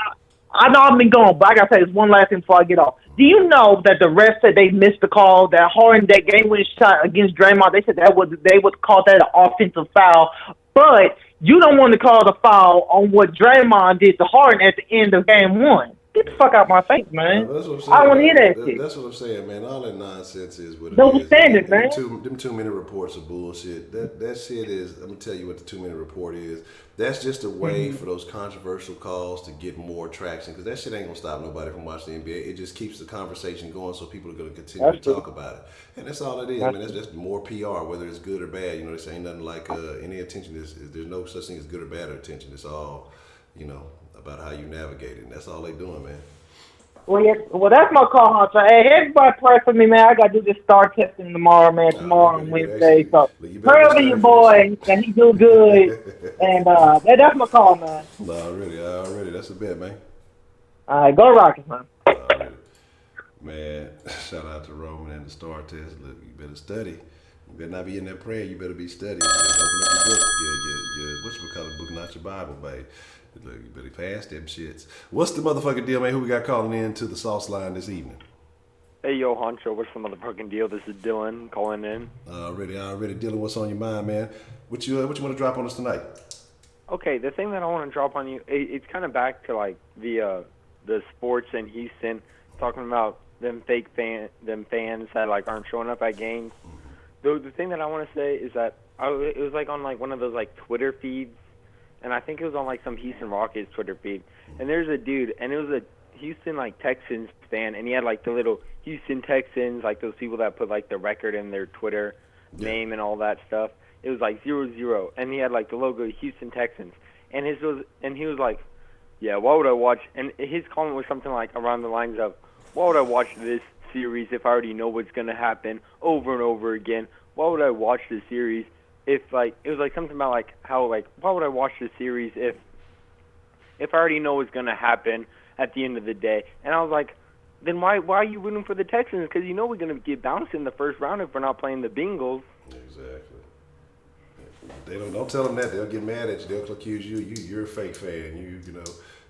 B: I know I've been gone, but I gotta say this one last thing before I get off. Do you know that the ref said they missed the call, that Harden, that game-winning shot against Draymond, they said they would call that an offensive foul, but you don't want to call the foul on what Draymond did to Harden at the end of game 1. Get the fuck out my face, man.
A: That's what I'm saying.
B: I don't want to hear that shit.
A: That's what I'm saying, man. All that nonsense is what it
B: Double
A: is.
B: standard, man.
A: Them 2-minute reports are bullshit. That shit is, let me tell you what the 2-minute report is. That's just a way for those controversial calls to get more traction, because that shit ain't going to stop nobody from watching the NBA. It just keeps the conversation going, so people are going to continue to talk about it. And that's all it is, man. That's just more PR, whether it's good or bad. You know, this ain't nothing like any attention. There's no such thing as good or bad attention. It's all, you know, about how you navigate it. And that's all they doing, man.
B: Well, that's my call, Honcho. Hey, everybody pray for me, man. I got to do this star testing tomorrow, man. Tomorrow on Wednesday. So pray over your boy, and he do good. And that's my call, man.
A: Already. That's a bet, man.
B: All right, go Rockets, man.
A: Already. Man, shout out to Roman and the star test. Look, you better study. You better not be in that prayer. You better be studying. You better open up your book. Whatchamacallit book, not your Bible, babe. Look, you better pass them shits. What's the motherfucking deal, man? Who we got calling in to the Sauceline this evening?
C: Hey, yo, Honcho, what's the motherfucking deal? This is Dylan calling in.
A: Already, Dylan, what's on your mind, man? What you want to drop on us tonight?
C: Okay, the thing that I want to drop on you, it's kind of back to like the sports in Houston, talking about them fans that like aren't showing up at games. The thing that I want to say is that it was like on like one of those like Twitter feeds. And I think it was on like some Houston Rockets Twitter feed. And there's a dude, and it was a Houston like Texans fan, and he had like the little Houston Texans, like those people that put like the record in their Twitter name and all that stuff. It was like 0-0, and he had like the logo Houston Texans. And he was like, yeah, why would I watch? And his comment was something like around the lines of, why would I watch this series if I already know what's gonna happen over and over again? Why would I watch this series? If like it was like something about like how like why would I watch the series if I already know what's gonna happen at the end of the day? And I was like, then why are you rooting for the Texans? Because you know we're gonna get bounced in the first round if we're not playing the Bengals.
A: Exactly. They don't tell them that. They'll get mad at you. They'll accuse you. You're a fake fan. You know.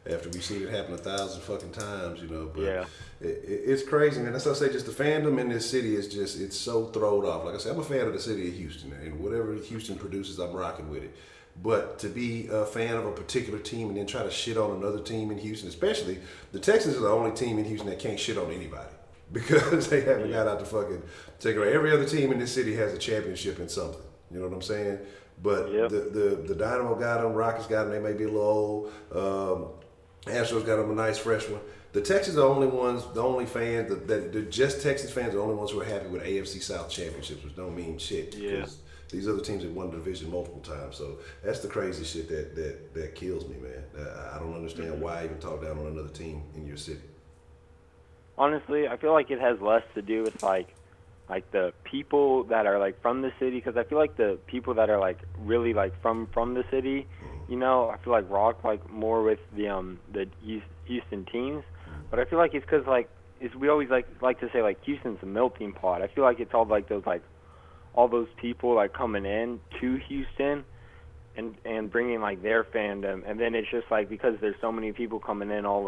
A: After we've seen it happen 1,000 fucking times, you know. But
C: Yeah.
A: it's crazy, man. That's what I say. Just the fandom in this city is just, it's so thrown off. Like I said, I'm a fan of the city of Houston, and whatever Houston produces, I'm rocking with it. But to be a fan of a particular team and then try to shit on another team in Houston, especially the Texans are the only team in Houston that can't shit on anybody because they haven't got out the fucking take away. Every other team in this city has a championship in something. You know what I'm saying? But the Dynamo got them, Rockets got them. They may be a little old. Astros got them a nice fresh one. The Texans are the only ones, the only fans that they're just Texas fans, are the only ones who are happy with AFC South championships, which don't mean shit.
C: Yeah.
A: Because these other teams have won the division multiple times. So that's the crazy shit that kills me, man. I don't understand why even talk down on another team in your city.
C: Honestly, I feel like it has less to do with like the people that are like from the city, because I feel like the people that are like really like from the city, you know, I feel like rock like more with the Houston teams, but I feel like it's because like we always like to say like Houston's a melting pot. I feel like it's all like those like all those people like coming in to Houston and bringing like their fandom, and then it's just like because there's so many people coming in all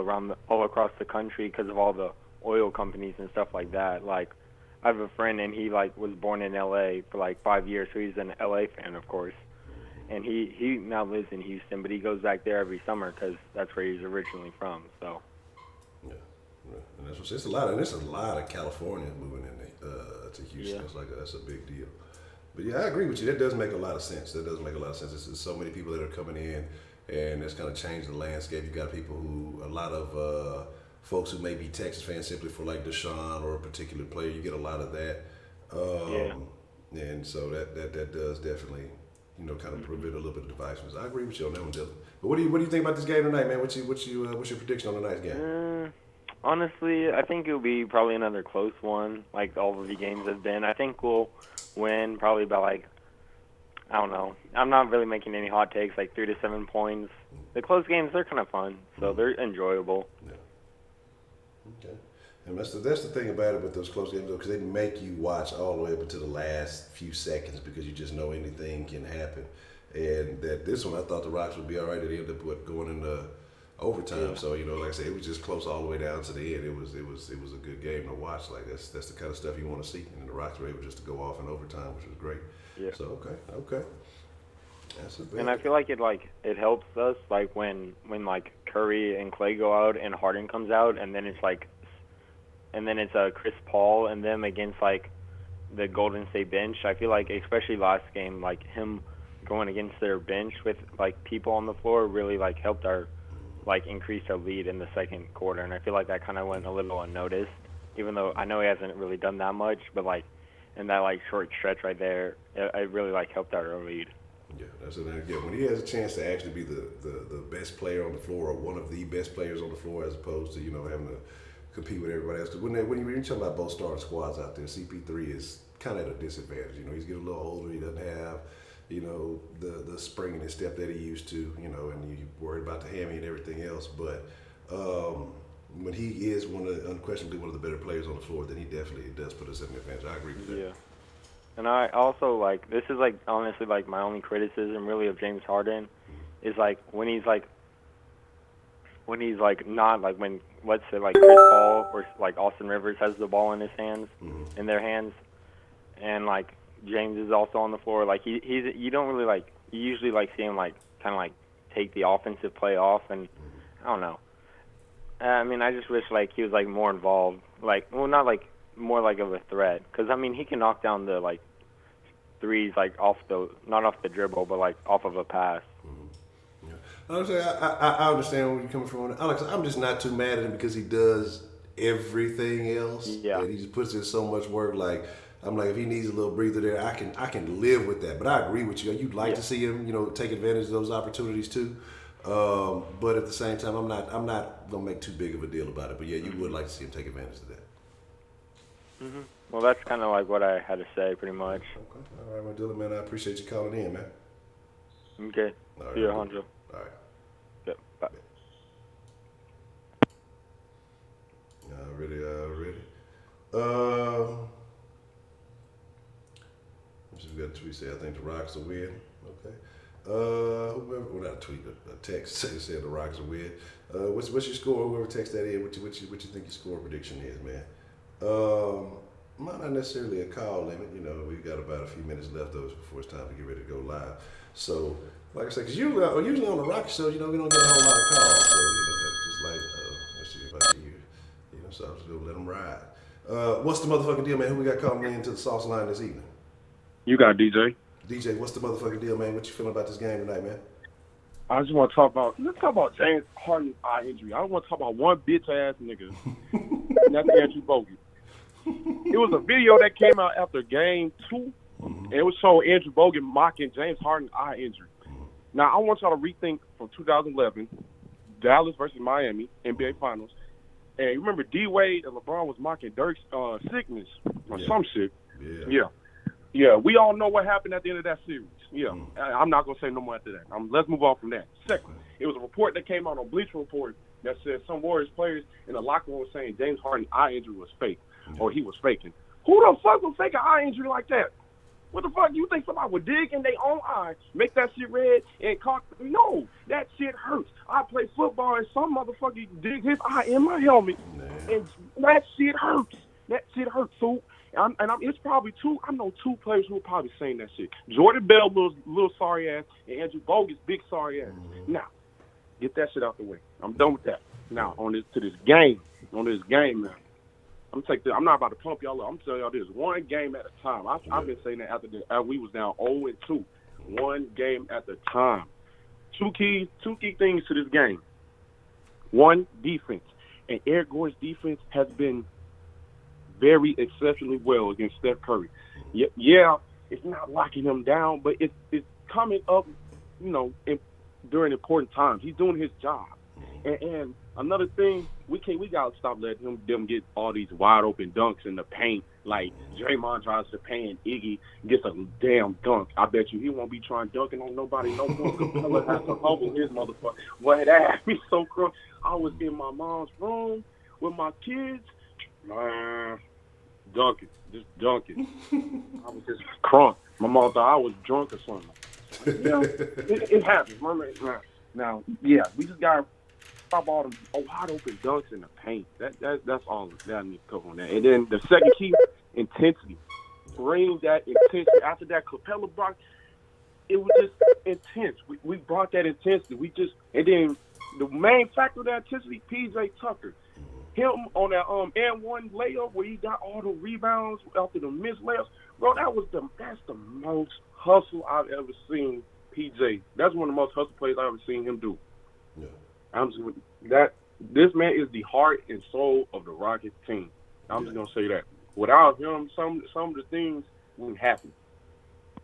C: across the country because of all the oil companies and stuff like that. Like I have a friend and he like was born in LA for like 5 years, so he's an LA fan, of course. And he now lives in Houston, but he goes back there every summer because that's where he's originally from. So.
A: Yeah, and that's what it's a lot, and there's a lot of Californians moving in to Houston.
C: Yeah.
A: That's a big deal. But yeah, I agree with you. That does make a lot of sense. There's so many people that are coming in, and it's kind of changed the landscape. You got people a lot of folks who may be Texas fans simply for like Deshaun or a particular player. You get a lot of that. And so that does definitely, you know, kind of prevent a little bit of divisiveness. I agree with you on that one, Dylan. But what do you think about this game tonight, man? What's your prediction on tonight's game?
C: Honestly, I think it'll be probably another close one, like all of the games have been. I think we'll win probably by like, I don't know. I'm not really making any hot takes, like 3 to 7 points. The close games, they're kind of fun, so they're enjoyable.
A: Yeah. Okay. And that's the thing about it with those close games, though, because they make you watch all the way up until the last few seconds because you just know anything can happen. And that this one, I thought the Rocks would be all right. They ended up going into overtime.
C: Yeah.
A: So you know, like I said, it was just close all the way down to the end. It was a good game to watch. Like that's the kind of stuff you want to see. And the Rocks were able just to go off in overtime, which was great.
C: Yeah.
A: So okay. That's a big.
C: And I feel like it helps us like when like Curry and Clay go out and Harden comes out, and then it's Chris Paul and them against like the Golden State bench. I feel like especially last game, like him going against their bench with like people on the floor really like helped our like increase our lead in the second quarter, and I feel like that kind of went a little unnoticed, even though I know he hasn't really done that much, but like in that like short stretch right there, it really like helped out our lead.
A: Yeah, that's it. Yeah, when he has a chance to actually be the best player on the floor or one of the best players on the floor, as opposed to having to compete with everybody else. Because when you're talking about both starting squads out there, CP3 is kind of at a disadvantage. He's getting a little older. He doesn't have the spring in his step that he used to. And you worried about the hammy and everything else. But when he is unquestionably one of the better players on the floor, then he definitely does put us at an advantage. I agree with that.
C: Yeah. And I also this is like honestly like my only criticism really of James Harden is like when he's not like when let's say like Chris Paul or like Austin Rivers has the ball in his hands, in their hands, and like James is also on the floor. Like you don't really like you usually like see him like kind of like take the offensive play off, and I don't know. I mean, I just wish like he was like more involved, like not like more like of a threat, because I mean he can knock down the like threes like not off the dribble, but like off of a pass.
A: Yeah. Honestly, I understand where you're coming from. Alex, I'm just not too mad at him because he does everything else.
C: Yeah.
A: And he just puts in so much work. Like I'm like, if he needs a little breather there, I can live with that. But I agree with you. You'd like to see him, take advantage of those opportunities too. But at the same time, I'm not gonna make too big of a deal about it. But yeah, you would like to see him take advantage of that.
C: Mm-hmm. Well, that's kind of like what I had to say, pretty much.
A: Okay. All right, my Dylan, man. I appreciate you calling in, man.
C: Okay.
A: All right,
C: See you, Honcho.
A: All right.
C: Yep. Bye.
A: Already. We got a tweet say I think the Rocks will win. Okay. Whoever, well, not a tweet, a text said the Rockets are win. What's your score? Whoever text that in, what you think your score prediction is, man? Not necessarily a call limit. You know, we've got about a few minutes left before it's time to get ready to go live. So, like I said, because usually on the Rocket show, you know, we don't get a whole lot of calls. So, you know, that's just like, let's see if I see you. You know, so I'm just gonna let them ride. What's the motherfucking deal, man? Who we got calling in to the Sauceline this evening?
D: You got DJ.
A: DJ, what's the motherfucking deal, man? What you feeling about this game tonight, man?
D: I just want to let's talk about James Harden's eye injury. I don't want to talk about one bitch ass nigga. And that's Andrew Bogut. It was a video that came out after game 2, and it was showing Andrew Bogut mocking James Harden's eye injury. Now, I want y'all to rethink from 2011, Dallas versus Miami, NBA Finals. And you remember D-Wade and LeBron was mocking Dirk's sickness or some shit. Yeah, we all know what happened at the end of that series. Yeah, I'm not going to say no more after that. Let's move on from that. Second, it was a report that came out on Bleacher Report that said some Warriors players in the locker room were saying James Harden's eye injury was fake, or he was faking. Who the fuck would fake an eye injury like that? What the fuck? You think somebody would dig in their own eye, make that shit red, and cock? No, that shit hurts. I play football, and some motherfucker dig his eye in my helmet, and that shit hurts. That shit hurts, fool. It's probably I know 2 players who are probably saying that shit. Jordan Bell, little sorry ass, and Andrew Bogut's big sorry ass. Now, get that shit out the way. I'm done with that. Now, on this game, man. I'm not about to pump y'all up. I'm telling y'all this one game at a time. I've been saying that after we was down 0-2. One game at a time. Two key things to this game. One, defense. And Eric Gordon's defense has been very exceptionally well against Steph Curry. Yeah, it's not locking him down, but it's coming up, you know, during important times. He's doing his job. And another thing, we gotta stop letting them get all these wide open dunks in the paint. Like Draymond drives the paint, Iggy gets a damn dunk. I bet you he won't be trying dunking on nobody no more. Capella has to humble his motherfucker. Boy, that had me so crunk. I was in my mom's room with my kids. Just dunking. I was just crunk. My mom thought I was drunk or something. You know, it happens. Now, yeah, we just gotta stop all the wide open dunks in the paint. That's all that I need to cover on that. And then the second key, intensity. Bring that intensity. After that Capella block, it was just intense. We brought that intensity. And then the main factor of that intensity, PJ Tucker. Him on that and1 layup where he got all the rebounds after the missed layups. Bro, that's the most hustle I've ever seen PJ. That's one of the most hustle plays I've ever seen him do. Yeah. This man is the heart and soul of the Rockets team. I'm just gonna say that. Without him, some of the things wouldn't happen.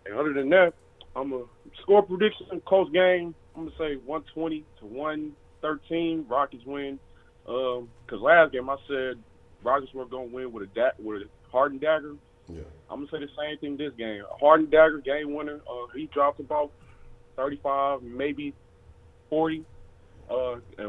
D: And other than that, I'm a score prediction, close game. I'm gonna say 120-113. Rockets win. Because last game I said Rockets were gonna win with a Harden dagger. Yeah. I'm gonna say the same thing this game. A Harden dagger, game winner. He dropped about 35, maybe 40. And I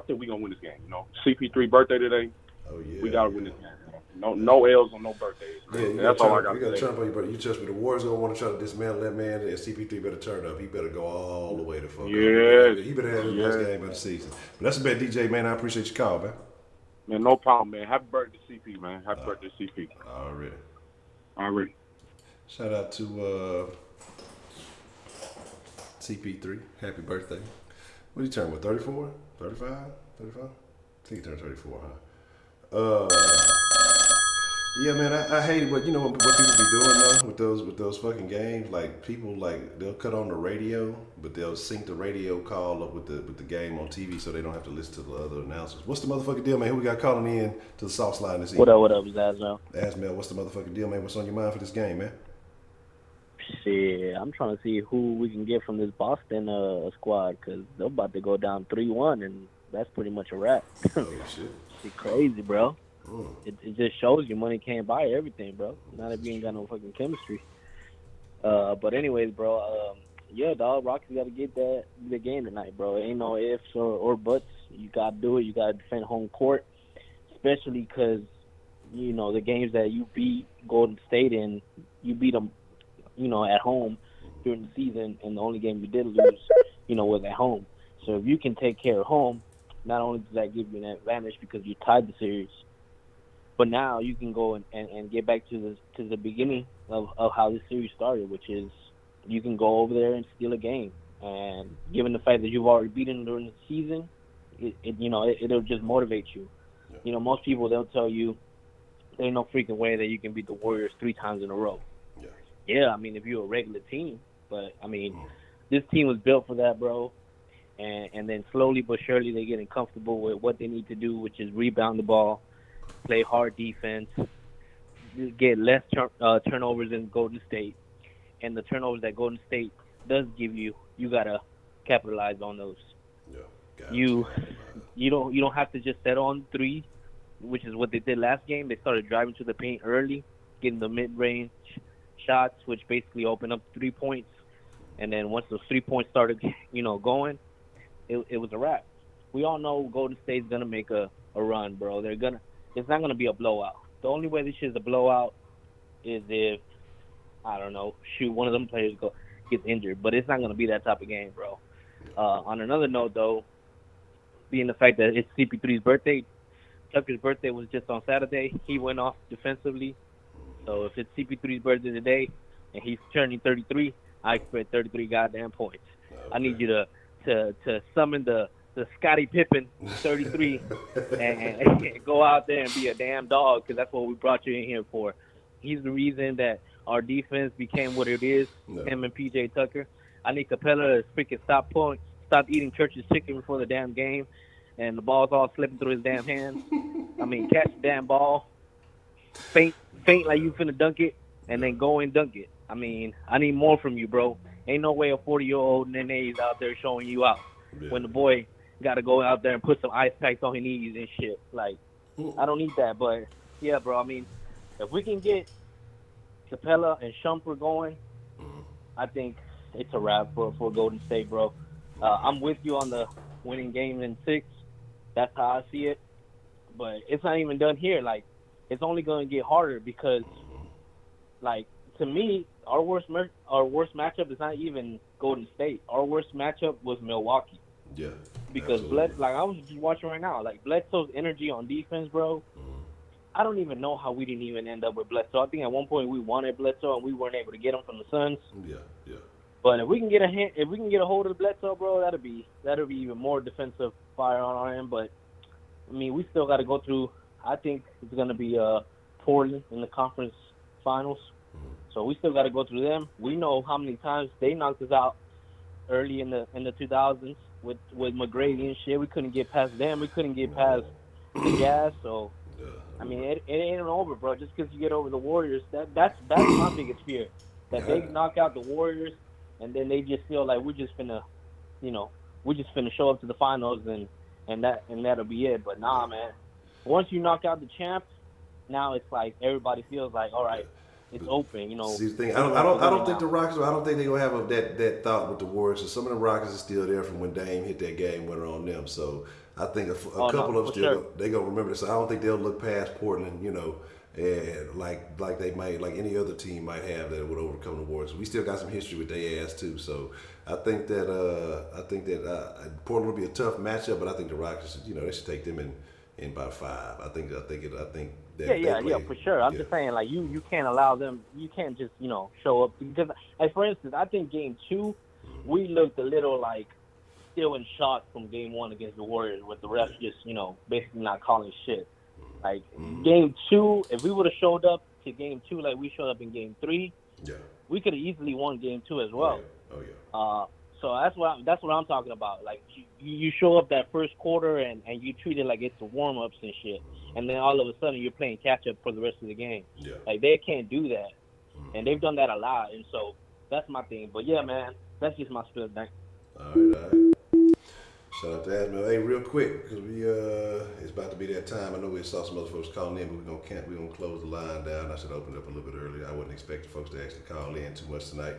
D: think we're gonna win this game. You know, CP3 birthday today. Oh yeah. We gotta win this game. No L's on no birthdays. Yeah, that's all I got.
A: You gotta turn up on your brother. You trust me. The Warriors gonna want to try to dismantle that man, and CP3 better turn up. He better go all the way to fuck.
D: Yeah.
A: He better have his best game of the season. But that's a bad DJ, man. I appreciate your call, man.
D: Man, no problem, man. Happy birthday, CP, man. Happy birthday, CP. Already. Shout
A: out to CP3. Happy birthday. What did he turn? What, 34? 35? 35? I think he turned 34, huh? Yeah, man, I hate what people be doing though with those fucking games. Like people they'll cut on the radio, but they'll sync the radio call up with the game on TV so they don't have to listen to the other announcers. What's the motherfucking deal, man? Who we got calling in to the Sauceline this evening?
B: What up, Zazmel?
A: Azmel, what's the motherfucking deal, man? What's on your mind for this game, man?
B: Shit, I'm trying to see who we can get from this Boston squad because they're about to go down 3-1, and that's pretty much a wrap.
A: Oh shit!
B: It's crazy, bro. It just shows you money can't buy everything, bro. Not if you ain't got no fucking chemistry. But anyways, bro, yeah, dog, Rockets got to get the game tonight, bro. Ain't no ifs or buts. You got to do it. You got to defend home court, especially because, you know, the games that you beat Golden State in, you beat them, you know, at home.
E: during the season, and the only game you did lose, was at home. So if you can take care of home, not only does that give you an advantage because you tied the series, but now you can go and get back to the beginning of how this series started, which is you can go over there and steal a game. And given the fact that you've already beaten them during the season, it'll just motivate you. Most people, they'll tell you there ain't no freaking way that you can beat the Warriors 3 times in a row. Yeah, I mean, if you're a regular team, but I mean, this team was built for that, bro. And then slowly but surely they're getting comfortable with what they need to do, which is rebound the ball, play hard defense, get less turnovers than Golden State. And the turnovers that Golden State does give you, you gotta capitalize on those. You don't have to just settle on three, which is what they did last game. They started driving to the paint early, getting the mid-range shots, which basically opened up 3 points. And then once those 3 points started, going, it was a wrap. We all know Golden State's gonna make a run, bro. It's not gonna be a blowout. The only way this is a blowout is if, I don't know, one of them players gets injured. But it's not gonna be that type of game, bro. On another note, though, being the fact that it's CP3's birthday, Tucker's birthday was just on Saturday. He went off defensively. So if it's CP3's birthday today and he's turning 33, I expect 33 goddamn points. Okay. I need you to summon the Scottie Pippen 33 and go out there and be a damn dog, because that's what we brought you in here for. He's the reason that our defense became what it is, him and PJ Tucker. I need Capella to freaking stop eating Church's chicken before the damn game, and the ball's all slipping through his damn hands. I mean, catch the damn ball, faint like you finna dunk it, and then go and dunk it. I mean, I need more from you, bro. Ain't no way a 40-year-old Nene's out there showing you out when the boy got to go out there and put some ice packs on his knees and shit. Like, I don't need that. But, yeah, bro, I mean, if we can get Capella and Shumpert going, I think it's a wrap for Golden State, bro. I'm with you on the winning game in 6. That's how I see it. But it's not even done here. Like, it's only going to get harder because, like, to me, our worst matchup is not even Golden State. Our worst matchup was Milwaukee.
A: Yeah.
E: Because I was just watching right now, like Bledsoe's energy on defense, bro. I don't even know how we didn't even end up with Bledsoe. I think at one point we wanted Bledsoe and we weren't able to get him from the Suns.
A: Yeah.
E: But if we can get a hold of Bledsoe, bro, that'll be even more defensive fire on our end. But I mean, we still got to go through. I think it's gonna be Portland in the conference finals. So we still got to go through them. We know how many times they knocked us out early in the 2000s with McGrady and shit. We couldn't get past them. We couldn't get past the Jazz. So I mean, it ain't over, bro. Just because you get over the Warriors, that's my biggest fear. That they knock out the Warriors and then they just feel like we're just finna show up to the finals and that'll be it. But nah, man. Once you knock out the champ, now it's like everybody feels like, all right, it's open,
A: See the thing, I don't think the Rockets. I don't think they're gonna have that thought with the Warriors. So some of the Rockets are still there from when Dame hit that game winner on them. So I think a couple of them still they gonna remember this. So I don't think they'll look past Portland, and like they might, like any other team might have that would overcome the Warriors. We still got some history with their ass too. So I think that Portland will be a tough matchup, but I think the Rockets, they should take them in by 5. I think that
E: for sure. I'm just saying, like, you can't allow them. You can't just show up because, like, for instance, I think game 2 we looked a little like still in shock from game 1 against the Warriors with the refs just basically not calling shit. Like game 2, if we would have showed up to game 2 like we showed up in game 3, we could have easily won game 2 as well. So that's what I'm talking about. Like you show up that first quarter and you treat it like it's the warm ups and shit, and then all of a sudden you're playing catch up for the rest of the game. Like they can't do that, and they've done that a lot. And so that's my thing. But yeah, man, that's just my spill.
A: All right. Shout out to Asmel. Hey, real quick, because it's about to be that time. I know we saw some other folks calling in, but we're gonna close the line down. I should open it up a little bit earlier. I wasn't expecting folks to actually call in too much tonight.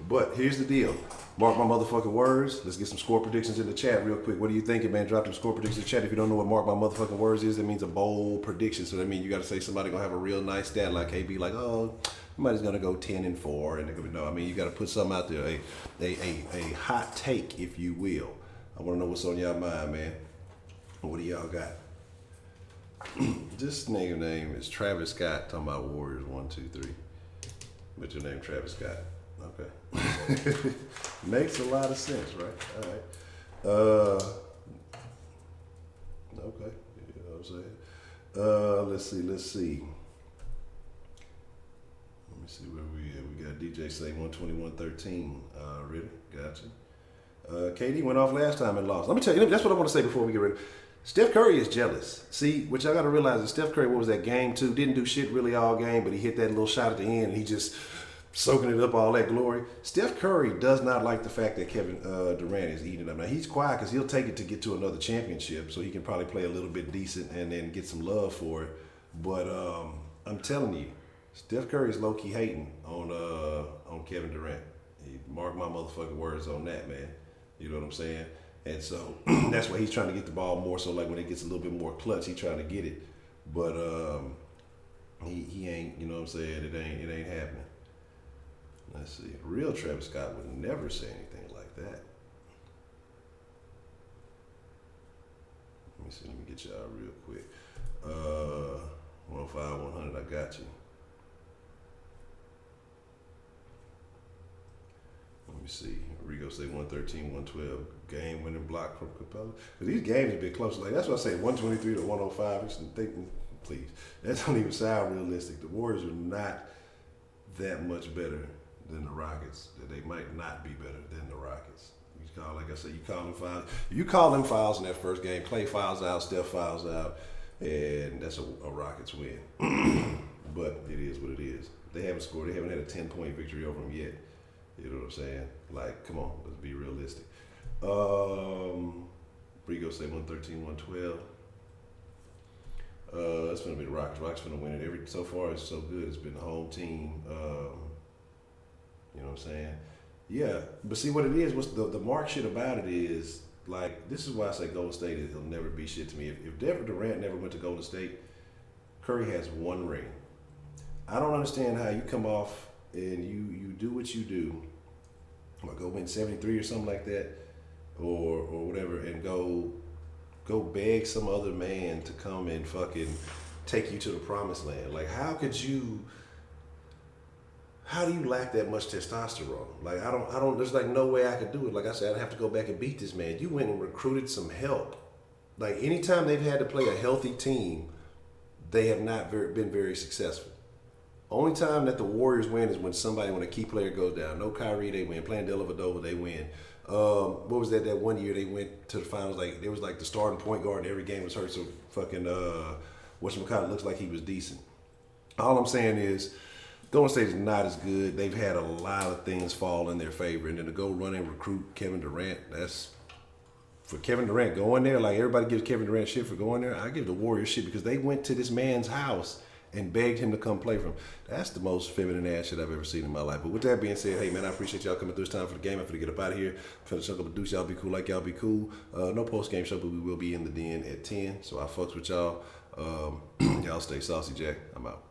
A: But here's the deal. Mark my motherfucking words. Let's get some score predictions in the chat real quick. What are you thinking, man? Drop them score predictions in the chat. If you don't know what mark my motherfucking words is, it means a bold prediction. So that means you got to say somebody gonna have a real nice stat, like KB, like, oh, somebody's gonna go 10-4, and they're gonna no. I mean, you got to put something out there, a hot take, if you will. I want to know what's on y'all mind, man. What do y'all got? This nigga name is Travis Scott, talking about Warriors 1, 2, 3. But your name Travis Scott. Okay. Makes a lot of sense, right? All right. Okay. You know what I'm saying? Let's see. Let me see where we at. We got DJ say 121-13. Really? Gotcha. KD went off last time and lost. Let me tell you, that's what I want to say before we get ready. Steph Curry is jealous. See, what y'all got to realize is Steph Curry, what was that, game 2? Didn't do shit really all game, but he hit that little shot at the end, and he just soaking it up, all that glory. Steph Curry does not like the fact that Kevin Durant is eating up. Now, he's quiet because he'll take it to get to another championship, so he can probably play a little bit decent and then get some love for it. But I'm telling you, Steph Curry is low-key hating on Kevin Durant. Mark my motherfucking words on that, man. You know what I'm saying? And so that's why he's trying to get the ball more. So like when it gets a little bit more clutch, he's trying to get it. But he ain't. You know what I'm saying? It ain't happening. Let's see. Real Travis Scott would never say anything like that. Let me see. Let me get y'all real quick. 105, 100. I got you. Let me see. Rigo say 113, 112. Game winning block from Capella. Because these games have been close. Like that's what I say, 123 to 105. Just thinking, please. That don't even sound realistic. The Warriors are not that much better than the Rockets. They might not be better than the Rockets. You call, like I said, you call them fouls. If you call them fouls in that first game, Clay fouls out, Steph fouls out, and that's a Rockets win. But it is what it is. They haven't scored. They haven't had a 10-point victory over them yet. You know what I'm saying? Like, come on, let's be realistic. Brigo say 113, 112. It's gonna be the Rockets. Rockets gonna win it. So far it's so good. It's been the home team. You know what I'm saying? Yeah, but see what it is. What's the mark shit about it is like this is why I say Golden State will never be shit to me. If Durant never went to Golden State, Curry has 1 ring. I don't understand how you come off and you do what you do, or go win 73 or something like that, or whatever, and go beg some other man to come and fucking take you to the promised land. Like how do you lack that much testosterone? Like I don't there's like no way I could do it. Like I said, I'd have to go back and beat this man. You went and recruited some help. Like anytime they've had to play a healthy team, they have not been very successful. Only time that the Warriors win is when a key player goes down. No Kyrie, they win. Playing Dellavedova, they win. What was that one year they went to the finals? Like there was like the starting point guard and every game was hurt. So fucking whatchamacallit looks like he was decent. All I'm saying is Golden State is not as good. They've had a lot of things fall in their favor, and then to go run and recruit Kevin Durant, that's for Kevin Durant going there. Like everybody gives Kevin Durant shit for going there. I give the Warriors shit because they went to this man's house and begged him to come play for him. That's the most feminine ass shit I've ever seen in my life. But with that being said, hey man, I appreciate y'all coming through. It's time for the game. I'm finna get up out of here. I'm finna chuck up a deuce. Y'all be cool like y'all be cool. No post-game show, but we will be in the den at 10. So I fucks with y'all. Y'all stay saucy, Jack. I'm out.